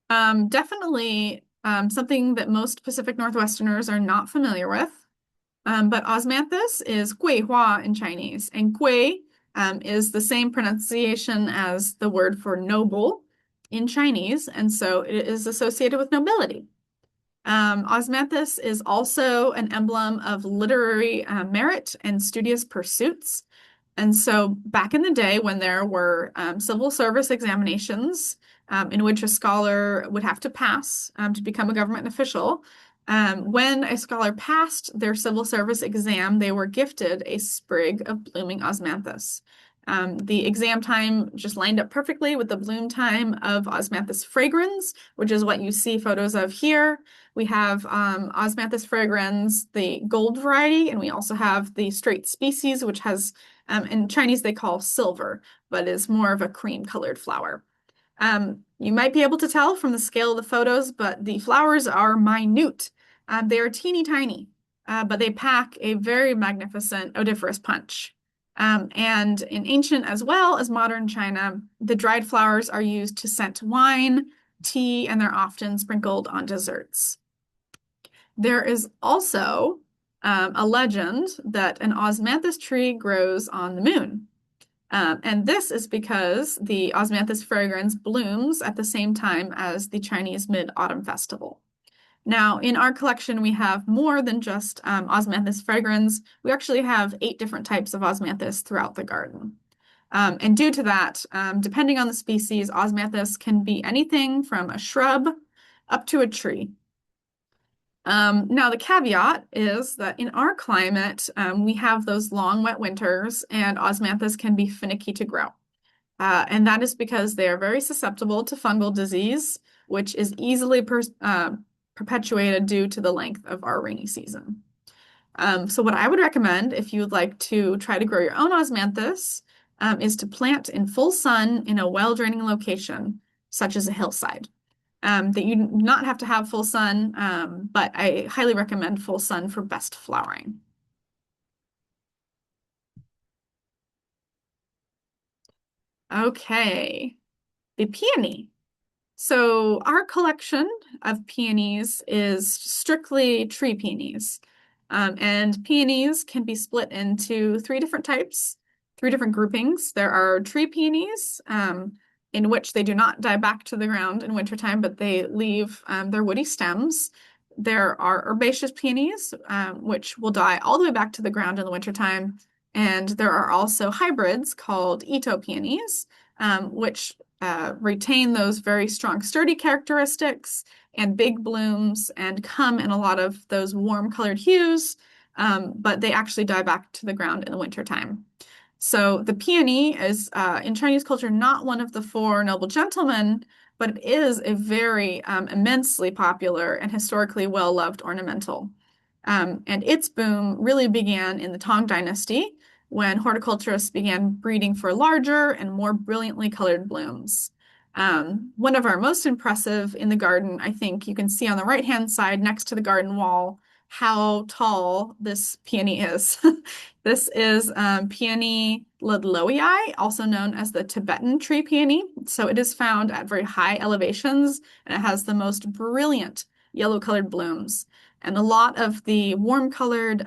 Speaker 1: definitely something that most Pacific Northwesterners are not familiar with. But osmanthus is guihua in Chinese, and gui is the same pronunciation as the word for noble in Chinese, and so it is associated with nobility. Osmanthus is also an emblem of literary merit and studious pursuits. And so back in the day when there were civil service examinations in which a scholar would have to pass to become a government official, when a scholar passed their civil service exam, they were gifted a sprig of blooming osmanthus. The exam time just lined up perfectly with the bloom time of Osmanthus fragrans, which is what you see photos of here. We have Osmanthus fragrans, the gold variety, and we also have the straight species, which has, in Chinese, they call silver, but is more of a cream colored flower. You might be able to tell from the scale of the photos, but the flowers are minute. They are teeny tiny. but they pack a very magnificent odoriferous punch. And in ancient as well as modern China, the dried flowers are used to scent wine, tea, and they're often sprinkled on desserts. There is also a legend that an osmanthus tree grows on the moon. And this is because the osmanthus fragrans blooms at the same time as the Chinese Mid-Autumn Festival. Now, in our collection, we have more than just osmanthus fragrans. We actually have 8 different types of osmanthus throughout the garden. And due to that, depending on the species, osmanthus can be anything from a shrub up to a tree. Now, the caveat is that in our climate, we have those long, wet winters, and osmanthus can be finicky to grow. And that is because they are very susceptible to fungal disease, which is easily perpetuated due to the length of our rainy season. So what I would recommend if you would like to try to grow your own osmanthus is to plant in full sun in a well-draining location, such as a hillside. That you do not have to have full sun, but I highly recommend full sun for best flowering. Okay, the peony. So our collection of peonies is strictly tree peonies. And peonies can be split into 3 different types, 3 different groupings. There are tree peonies, in which they do not die back to the ground in wintertime, but they leave their woody stems. There are herbaceous peonies, which will die all the way back to the ground in the wintertime. And there are also hybrids called Ito peonies, which retain those very strong, sturdy characteristics and big blooms and come in a lot of those warm colored hues, but they actually die back to the ground in the wintertime. So the peony is, in Chinese culture, not one of the 4 noble gentlemen, but it is a very immensely popular and historically well-loved ornamental. And its boom really began in the Tang Dynasty when horticulturists began breeding for larger and more brilliantly colored blooms. One of our most impressive in the garden, I think you can see on the right-hand side next to the garden wall how tall this peony is. This is Peony ludlowii, also known as the Tibetan tree peony. So it is found at very high elevations and it has the most brilliant yellow-colored blooms. And a lot of the warm-colored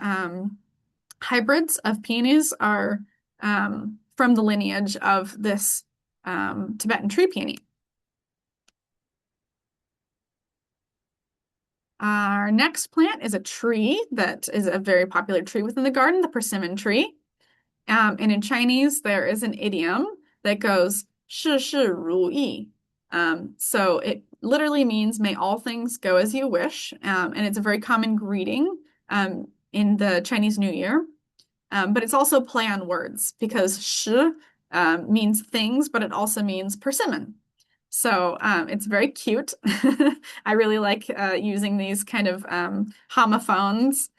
Speaker 1: hybrids of peonies are from the lineage of this Tibetan tree peony. Our next plant is a tree that is a very popular tree within the garden, the persimmon tree. And in Chinese, there is an idiom that goes 事事如意. So it literally means may all things go as you wish. And it's a very common greeting in the Chinese New Year. But it's also play on words because shi means things, but it also means persimmon. So it's very cute. I really like using these kind of homophones.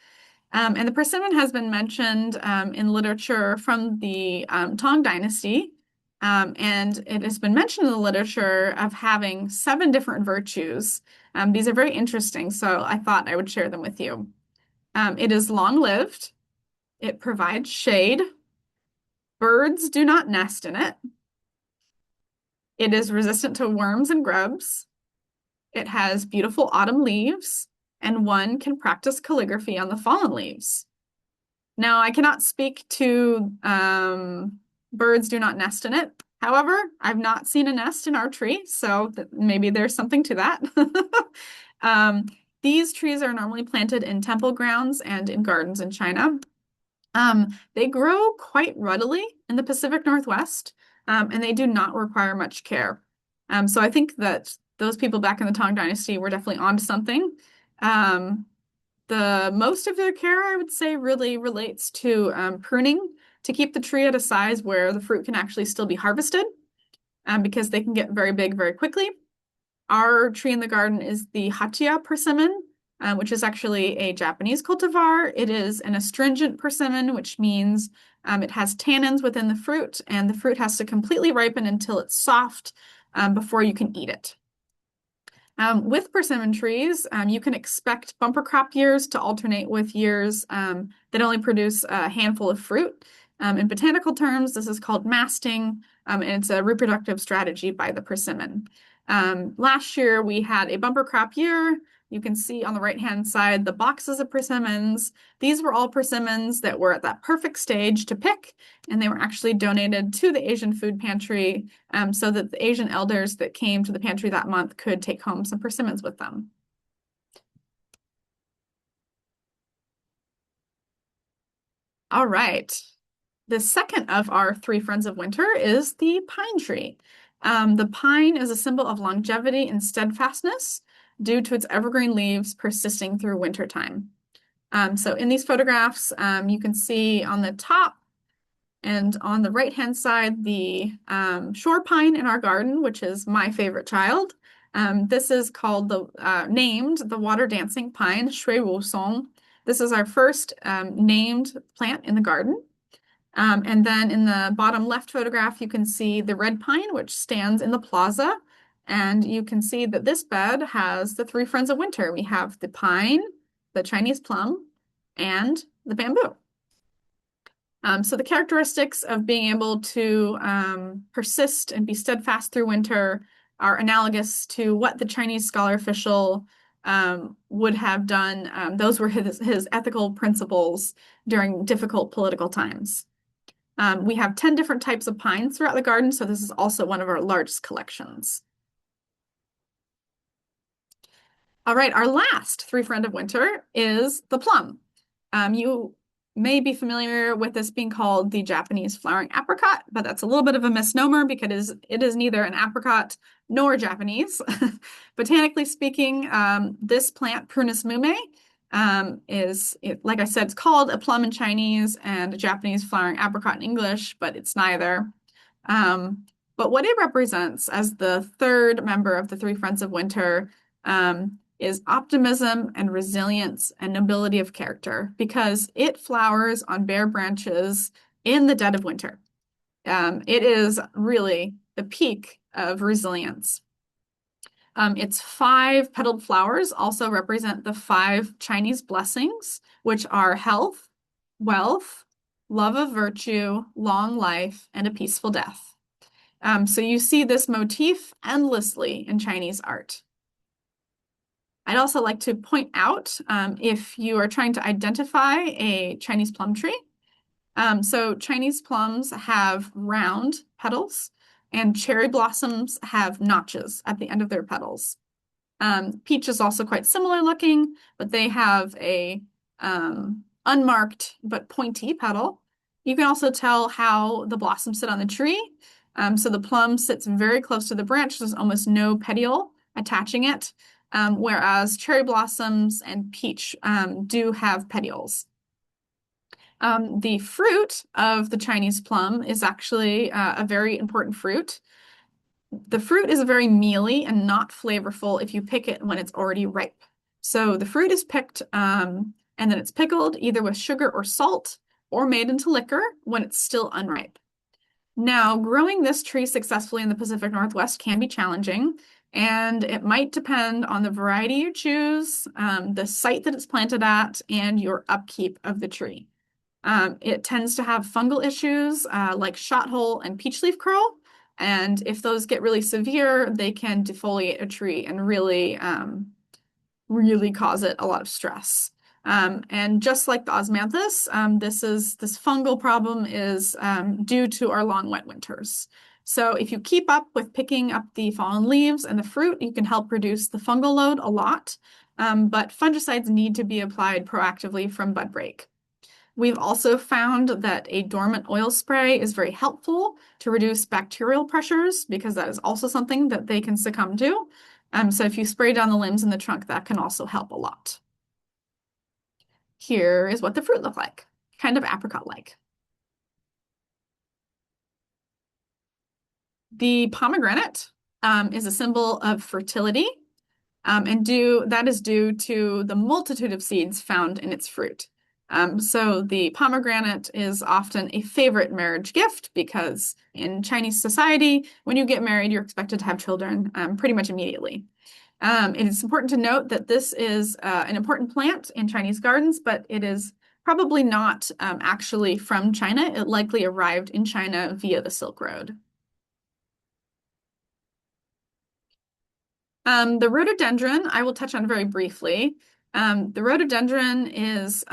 Speaker 1: And the persimmon has been mentioned in literature from the Tang Dynasty. And it has been mentioned in the literature of having 7 different virtues. These are very interesting, so I thought I would share them with you. It is long-lived. It provides shade. Birds do not nest in it. It is resistant to worms and grubs. It has beautiful autumn leaves, and one can practice calligraphy on the fallen leaves. Now, I cannot speak to birds do not nest in it. However, I've not seen a nest in our tree, so maybe there's something to that. These trees are normally planted in temple grounds and in gardens in China. They grow quite readily in the Pacific Northwest, and they do not require much care. So I think that those people back in the Tang Dynasty were definitely onto something. The most of their care, I would say, really relates to pruning to keep the tree at a size where the fruit can actually still be harvested, because they can get very big very quickly. Our tree in the garden is the Hachiya persimmon, which is actually a Japanese cultivar. It is an astringent persimmon, which means it has tannins within the fruit, and the fruit has to completely ripen until it's soft before you can eat it. With persimmon trees, you can expect bumper crop years to alternate with years that only produce a handful of fruit. In botanical terms, this is called masting, and it's a reproductive strategy by the persimmon. Last year, we had a bumper crop year. You can see on the right-hand side the boxes of persimmons. These were all persimmons that were at that perfect stage to pick, and they were actually donated to the Asian Food Pantry so that the Asian elders that came to the pantry that month could take home some persimmons with them. All right. The second of our three friends of winter is the pine tree. The pine is a symbol of longevity and steadfastness due to its evergreen leaves persisting through wintertime. So in these photographs, you can see on the top and on the right-hand side, the shore pine in our garden, which is my favorite child. This is called named the water dancing pine, Shui Wu Song. This is our first named plant in the garden. And then in the bottom left photograph, you can see the red pine, which stands in the plaza. And you can see that this bed has the three friends of winter. We have the pine, the Chinese plum, and the bamboo. So the characteristics of being able to persist and be steadfast through winter are analogous to what the Chinese scholar official would have done. Those were his ethical principles during difficult political times. We have 10 different types of pines throughout the garden, so this is also one of our largest collections. All right, our last three friend of winter is the plum. You may be familiar with this being called the Japanese flowering apricot, but that's a little bit of a misnomer because it is neither an apricot nor Japanese. Botanically speaking, this plant, Prunus mume, like I said, it's called a plum in Chinese and a Japanese flowering apricot in English, but it's neither. But what it represents as the third member of the Three Friends of Winter is optimism and resilience and nobility of character because it flowers on bare branches in the dead of winter. It is really the peak of resilience. Its five petaled flowers also represent the five Chinese blessings, which are health, wealth, love of virtue, long life, and a peaceful death. So you see this motif endlessly in Chinese art. I'd also like to point out if you are trying to identify a Chinese plum tree. So Chinese plums have round petals and cherry blossoms have notches at the end of their petals. Peach is also quite similar looking, but they have a unmarked but pointy petal. You can also tell how the blossoms sit on the tree. So the plum sits very close to the branch. There's almost no petiole attaching it, whereas cherry blossoms and peach do have petioles. The fruit of the Chinese plum is actually a very important fruit. The fruit is very mealy and not flavorful if you pick it when it's already ripe. So the fruit is picked and then it's pickled either with sugar or salt or made into liquor when it's still unripe. Now, growing this tree successfully in the Pacific Northwest can be challenging, and it might depend on the variety you choose, the site that it's planted at, and your upkeep of the tree. It tends to have fungal issues like shot hole and peach leaf curl, and if those get really severe, they can defoliate a tree and really, really cause it a lot of stress. And just like the osmanthus, this fungal problem is due to our long wet winters. So if you keep up with picking up the fallen leaves and the fruit, you can help reduce the fungal load a lot. But fungicides need to be applied proactively from bud break. We've also found that a dormant oil spray is very helpful to reduce bacterial pressures because that is also something that they can succumb to. So if you spray down the limbs and the trunk, that can also help a lot. Here is what the fruit look like, kind of apricot-like. The pomegranate is a symbol of fertility, and that is due to the multitude of seeds found in its fruit. So the pomegranate is often a favorite marriage gift because in Chinese society, when you get married, you're expected to have children pretty much immediately. It is important to note that this is an important plant in Chinese gardens, but it is probably not actually from China. It likely arrived in China via the Silk Road. The rhododendron, I will touch on very briefly. The rhododendron is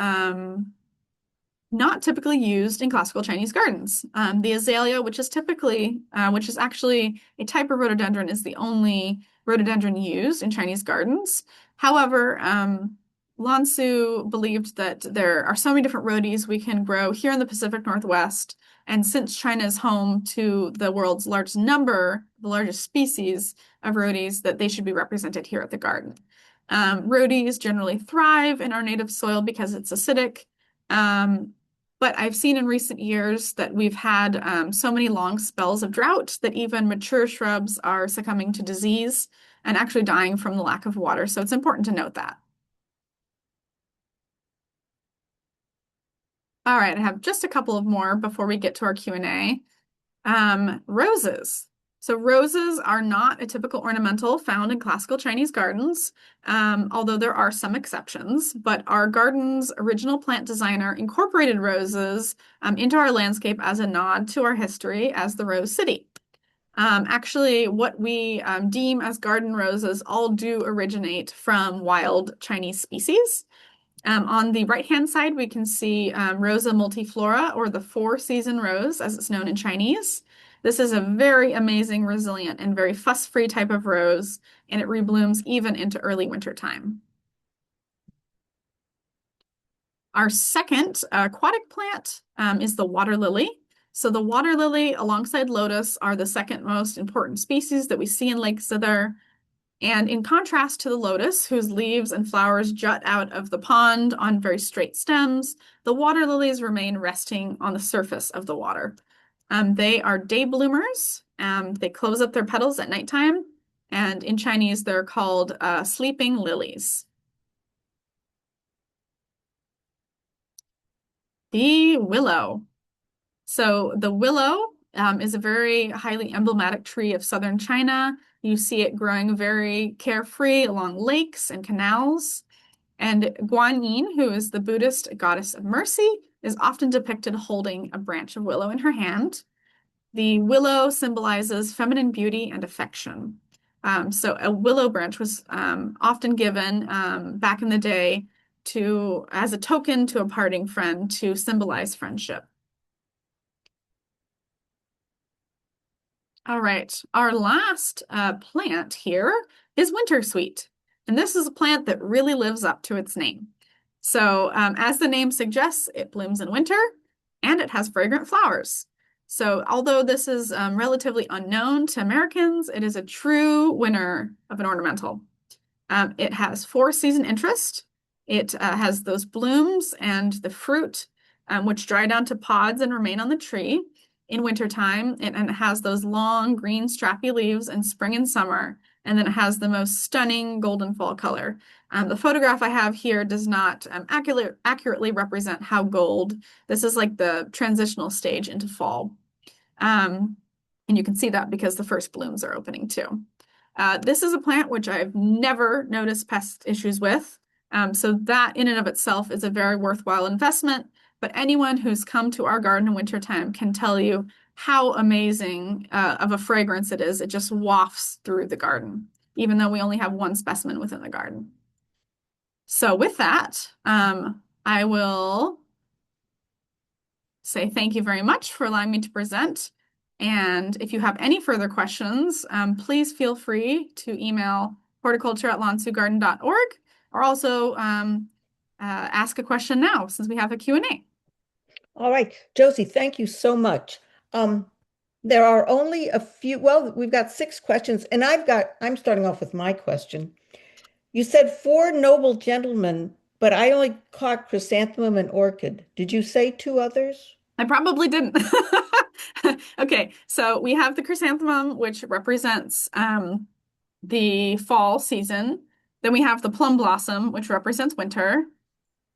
Speaker 1: not typically used in classical Chinese gardens. The azalea, which is actually a type of rhododendron, is the only rhododendron used in Chinese gardens. However, Lan Su believed that there are so many different rhodies we can grow here in the Pacific Northwest. And since China is home to the world's largest number, the largest species of rhodies, that they should be represented here at the garden. Rhodies generally thrive in our native soil because it's acidic. Um, but I've seen in recent years that we've had so many long spells of drought that even mature shrubs are succumbing to disease and actually dying from the lack of water. So it's important to note that. All right, I have just a couple of more before we get to our Q&A. Roses. So roses are not a typical ornamental found in classical Chinese gardens, although there are some exceptions. But our garden's original plant designer incorporated roses into our landscape as a nod to our history as the Rose City. Actually, what we deem as garden roses all do originate from wild Chinese species. On the right-hand side, we can see Rosa multiflora, or the four-season rose, as it's known in Chinese. This is a very amazing, resilient, and very fuss-free type of rose, and it reblooms even into early winter time. Our second aquatic plant is the water lily. So the water lily, alongside lotus, are the second most important species that we see in Lake Zither. And in contrast to the lotus, whose leaves and flowers jut out of the pond on very straight stems, the water lilies remain resting on the surface of the water. They are day bloomers. They close up their petals at nighttime, and in Chinese, they're called sleeping lilies. The willow. So the willow is a very highly emblematic tree of southern China. You see it growing very carefree along lakes and canals. And Guanyin, who is the Buddhist goddess of mercy, is often depicted holding a branch of willow in her hand. The willow symbolizes feminine beauty and affection. So a willow branch was often given back in the day as a token to a parting friend to symbolize friendship. All right, our last plant here is wintersweet. And this is a plant that really lives up to its name. So as the name suggests, it blooms in winter and it has fragrant flowers. So although this is relatively unknown to Americans, it is a true winner of an ornamental. It has four-season interest. It has those blooms and the fruit, which dry down to pods and remain on the tree in wintertime. And it has those long green strappy leaves in spring and summer. And then it has the most stunning golden fall color. The photograph I have here does not accurately represent how gold. This is like the transitional stage into fall. And you can see that because the first blooms are opening too. This is a plant which I've never noticed pest issues with. So that in and of itself is a very worthwhile investment. But anyone who's come to our garden in wintertime can tell you how amazing of a fragrance it is. It just wafts through the garden, even though we only have one specimen within the garden. So with that, I will say thank you very much for allowing me to present. And if you have any further questions, please feel free to email horticulture@lansugarden.org or also ask a question now since we have a Q&A.
Speaker 2: All right, Josie, thank you so much. There are only a few, well, we've got 6 questions, and I'm starting off with my question. You said 4 noble gentlemen, but I only caught chrysanthemum and orchid. Did you say 2 others?
Speaker 1: I probably didn't. Okay, so we have the chrysanthemum, which represents the fall season. Then we have the plum blossom, which represents winter.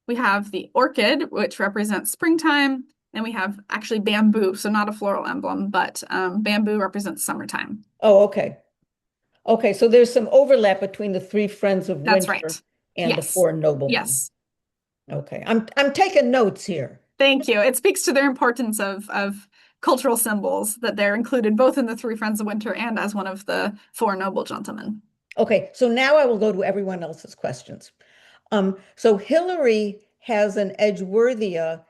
Speaker 1: We have the orchid, which represents springtime. And we have actually bamboo, so not a floral emblem, but bamboo represents summertime.
Speaker 2: Oh, okay. Okay, so there's some overlap between the three friends of
Speaker 1: That's
Speaker 2: winter
Speaker 1: right.
Speaker 2: and the
Speaker 1: Yes.
Speaker 2: four noblemen.
Speaker 1: Yes.
Speaker 2: Okay, I'm taking notes here.
Speaker 1: Thank you. It speaks to their importance of cultural symbols that they're included both in the Three Friends of Winter and as one of the four noble gentlemen.
Speaker 2: Okay, so now I will go to everyone else's questions. So Hillary has an Edgeworthia.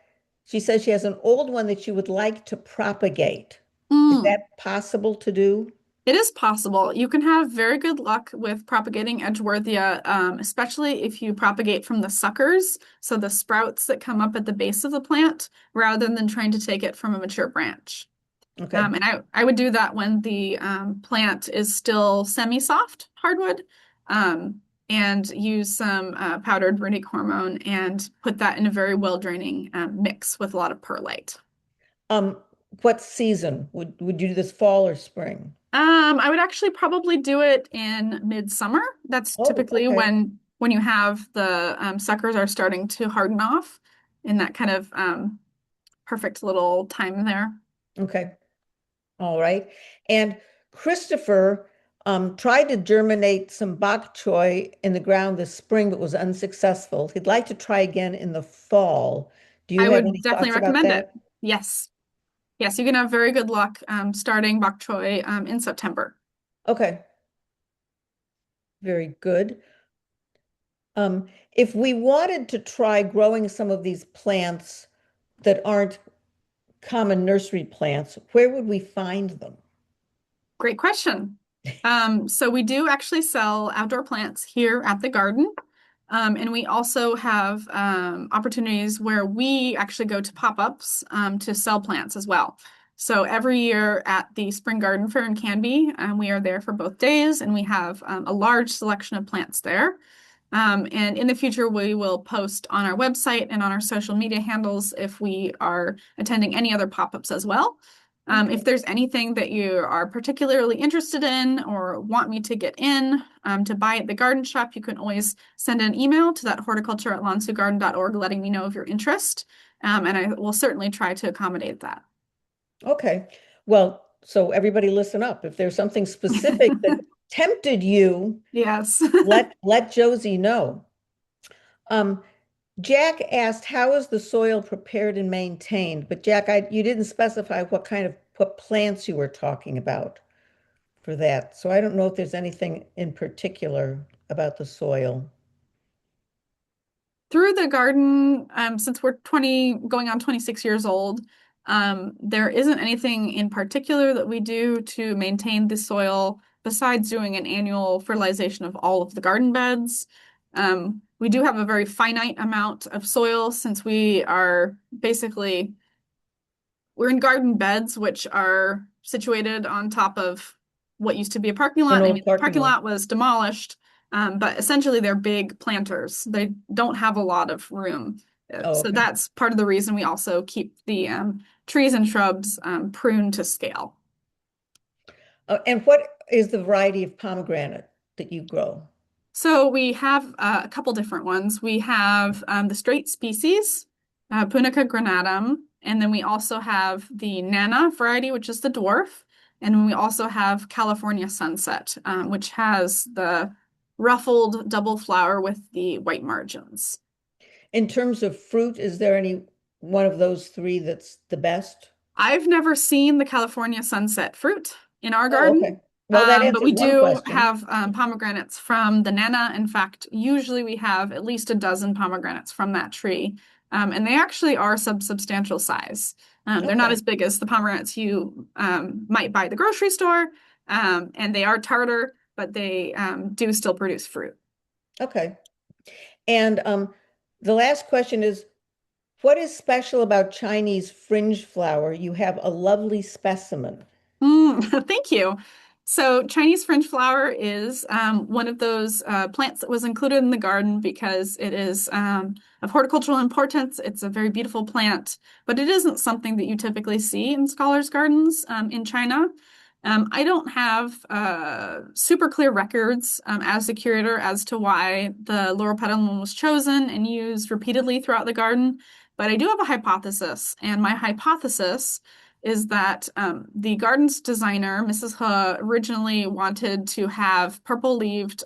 Speaker 2: She says she has an old one that she would like to propagate. Is
Speaker 1: Mm.
Speaker 2: that possible to do?
Speaker 1: It is possible. You can have very good luck with propagating Edgeworthia, especially if you propagate from the suckers, so the sprouts that come up at the base of the plant, rather than trying to take it from a mature branch.
Speaker 2: Okay.
Speaker 1: And I would do that when the plant is still semi-soft hardwood, and use some powdered runic hormone and put that in a very well-draining mix with a lot of perlite.
Speaker 2: Um, what season would you do this fall or spring?
Speaker 1: I would actually probably do it in midsummer. That's
Speaker 2: Oh,
Speaker 1: typically
Speaker 2: okay.
Speaker 1: when you have the suckers are starting to harden off in that kind of perfect little time there.
Speaker 2: Okay. All right. And Christopher tried to germinate some bok choy in the ground this spring, but was unsuccessful. He'd like to try again in the fall. Do you
Speaker 1: I
Speaker 2: have
Speaker 1: would
Speaker 2: any
Speaker 1: definitely
Speaker 2: thoughts about
Speaker 1: recommend it.
Speaker 2: that?
Speaker 1: Yes. Yes, you can have very good luck starting bok choy in September.
Speaker 2: Okay, very good. If we wanted to try growing some of these plants that aren't common nursery plants, where would we find them?
Speaker 1: Great question. So we do actually sell outdoor plants here at the garden. And we also have opportunities where we actually go to pop-ups to sell plants as well. So every year at the Spring Garden Fair in Canby, we are there for both days, and we have a large selection of plants there. And in the future, we will post on our website and on our social media handles if we are attending any other pop-ups as well. If
Speaker 2: Okay.
Speaker 1: there's anything that you are particularly interested in or want me to get in to buy at the garden shop, you can always send an email to that horticulture@lansugarden.org letting me know of your interest. And I will certainly try to accommodate that.
Speaker 2: Okay. Well, so everybody listen up. If there's something specific that tempted you,
Speaker 1: Yes.
Speaker 2: let Josie know. Um, Jack asked, how is the soil prepared and maintained? But Jack, you didn't specify what plants you were talking about for that. So I don't know if there's anything in particular about the soil.
Speaker 1: Through the garden, since we're 20, going on 26 years old, there isn't anything in particular that we do to maintain the soil besides doing an annual fertilization of all of the garden beds. We do have a very finite amount of soil since we are basically we're in garden beds, which are situated on top of what used to be a parking
Speaker 2: An
Speaker 1: lot. I mean,
Speaker 2: old
Speaker 1: the
Speaker 2: parking
Speaker 1: parking
Speaker 2: lot.
Speaker 1: lot was demolished, but essentially they're big planters. They don't have a lot of room.
Speaker 2: Oh,
Speaker 1: So
Speaker 2: okay.
Speaker 1: that's part of the reason we also keep the trees and shrubs pruned to scale.
Speaker 2: And what is the variety of pomegranate that you grow?
Speaker 1: So we have a couple different ones. We have the straight species, Punica granatum, and then we also have the Nana variety, which is the dwarf, and then we also have California Sunset, which has the ruffled double flower with the white margins.
Speaker 2: In terms of fruit, is there any one of those three that's the best?
Speaker 1: I've never seen the California Sunset fruit in our
Speaker 2: Oh,
Speaker 1: garden.
Speaker 2: okay. Well, that
Speaker 1: But we
Speaker 2: answers one
Speaker 1: do
Speaker 2: question.
Speaker 1: have pomegranates from the Nana. In fact, usually we have at least a dozen pomegranates from that tree. And they actually are substantial size. They're not as
Speaker 2: Okay.
Speaker 1: big as the pomegranates you might buy at the grocery store. And they are tartar, but they do still produce fruit.
Speaker 2: Okay. And the last question is, what is special about Chinese fringe flower? You have a lovely specimen.
Speaker 1: Thank you. So Chinese French flower is one of those plants that was included in the garden because it is of horticultural importance. It's a very beautiful plant, but it isn't something that you typically see in scholars' gardens in China. I don't have super clear records as the curator as to why the laurel petalum was chosen and used repeatedly throughout the garden, but I do have a hypothesis, and my hypothesis is that the garden's designer, Mrs. He, originally wanted to have purple-leaved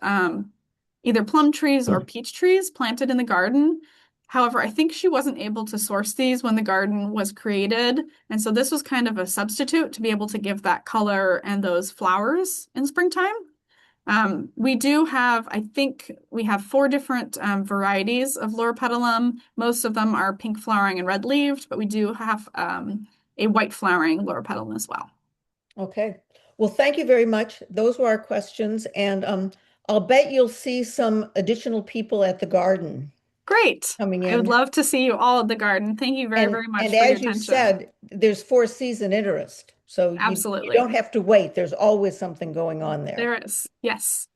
Speaker 1: either plum trees or peach trees planted in the garden. However, I think she wasn't able to source these when the garden was created, and so this was kind of a substitute to be able to give that color and those flowers in springtime. We do have, I think we have four different varieties of loropetalum. Most of them are pink flowering and red leaved, but we do have a white flowering loropetalum as well.
Speaker 2: Okay. Well, thank you very much. Those were our questions, and I'll bet you'll see some additional people at the garden
Speaker 1: Great.
Speaker 2: coming
Speaker 1: I would
Speaker 2: in.
Speaker 1: love to see you all at the garden. Thank you very, very
Speaker 2: And
Speaker 1: much for your
Speaker 2: as you
Speaker 1: attention.
Speaker 2: said, there's four-season interest, so you
Speaker 1: Absolutely.
Speaker 2: don't have to wait. There's always something going on there.
Speaker 1: There is. Yes.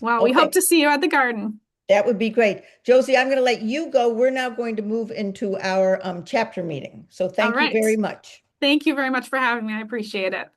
Speaker 1: Well, we hope
Speaker 2: Okay,
Speaker 1: to see you at the garden.
Speaker 2: that would be great. Josie, I'm going to let you go. We're now going to move into our chapter meeting. So
Speaker 1: All
Speaker 2: thank you
Speaker 1: right.
Speaker 2: very much.
Speaker 1: Thank you very much for having me. I appreciate it.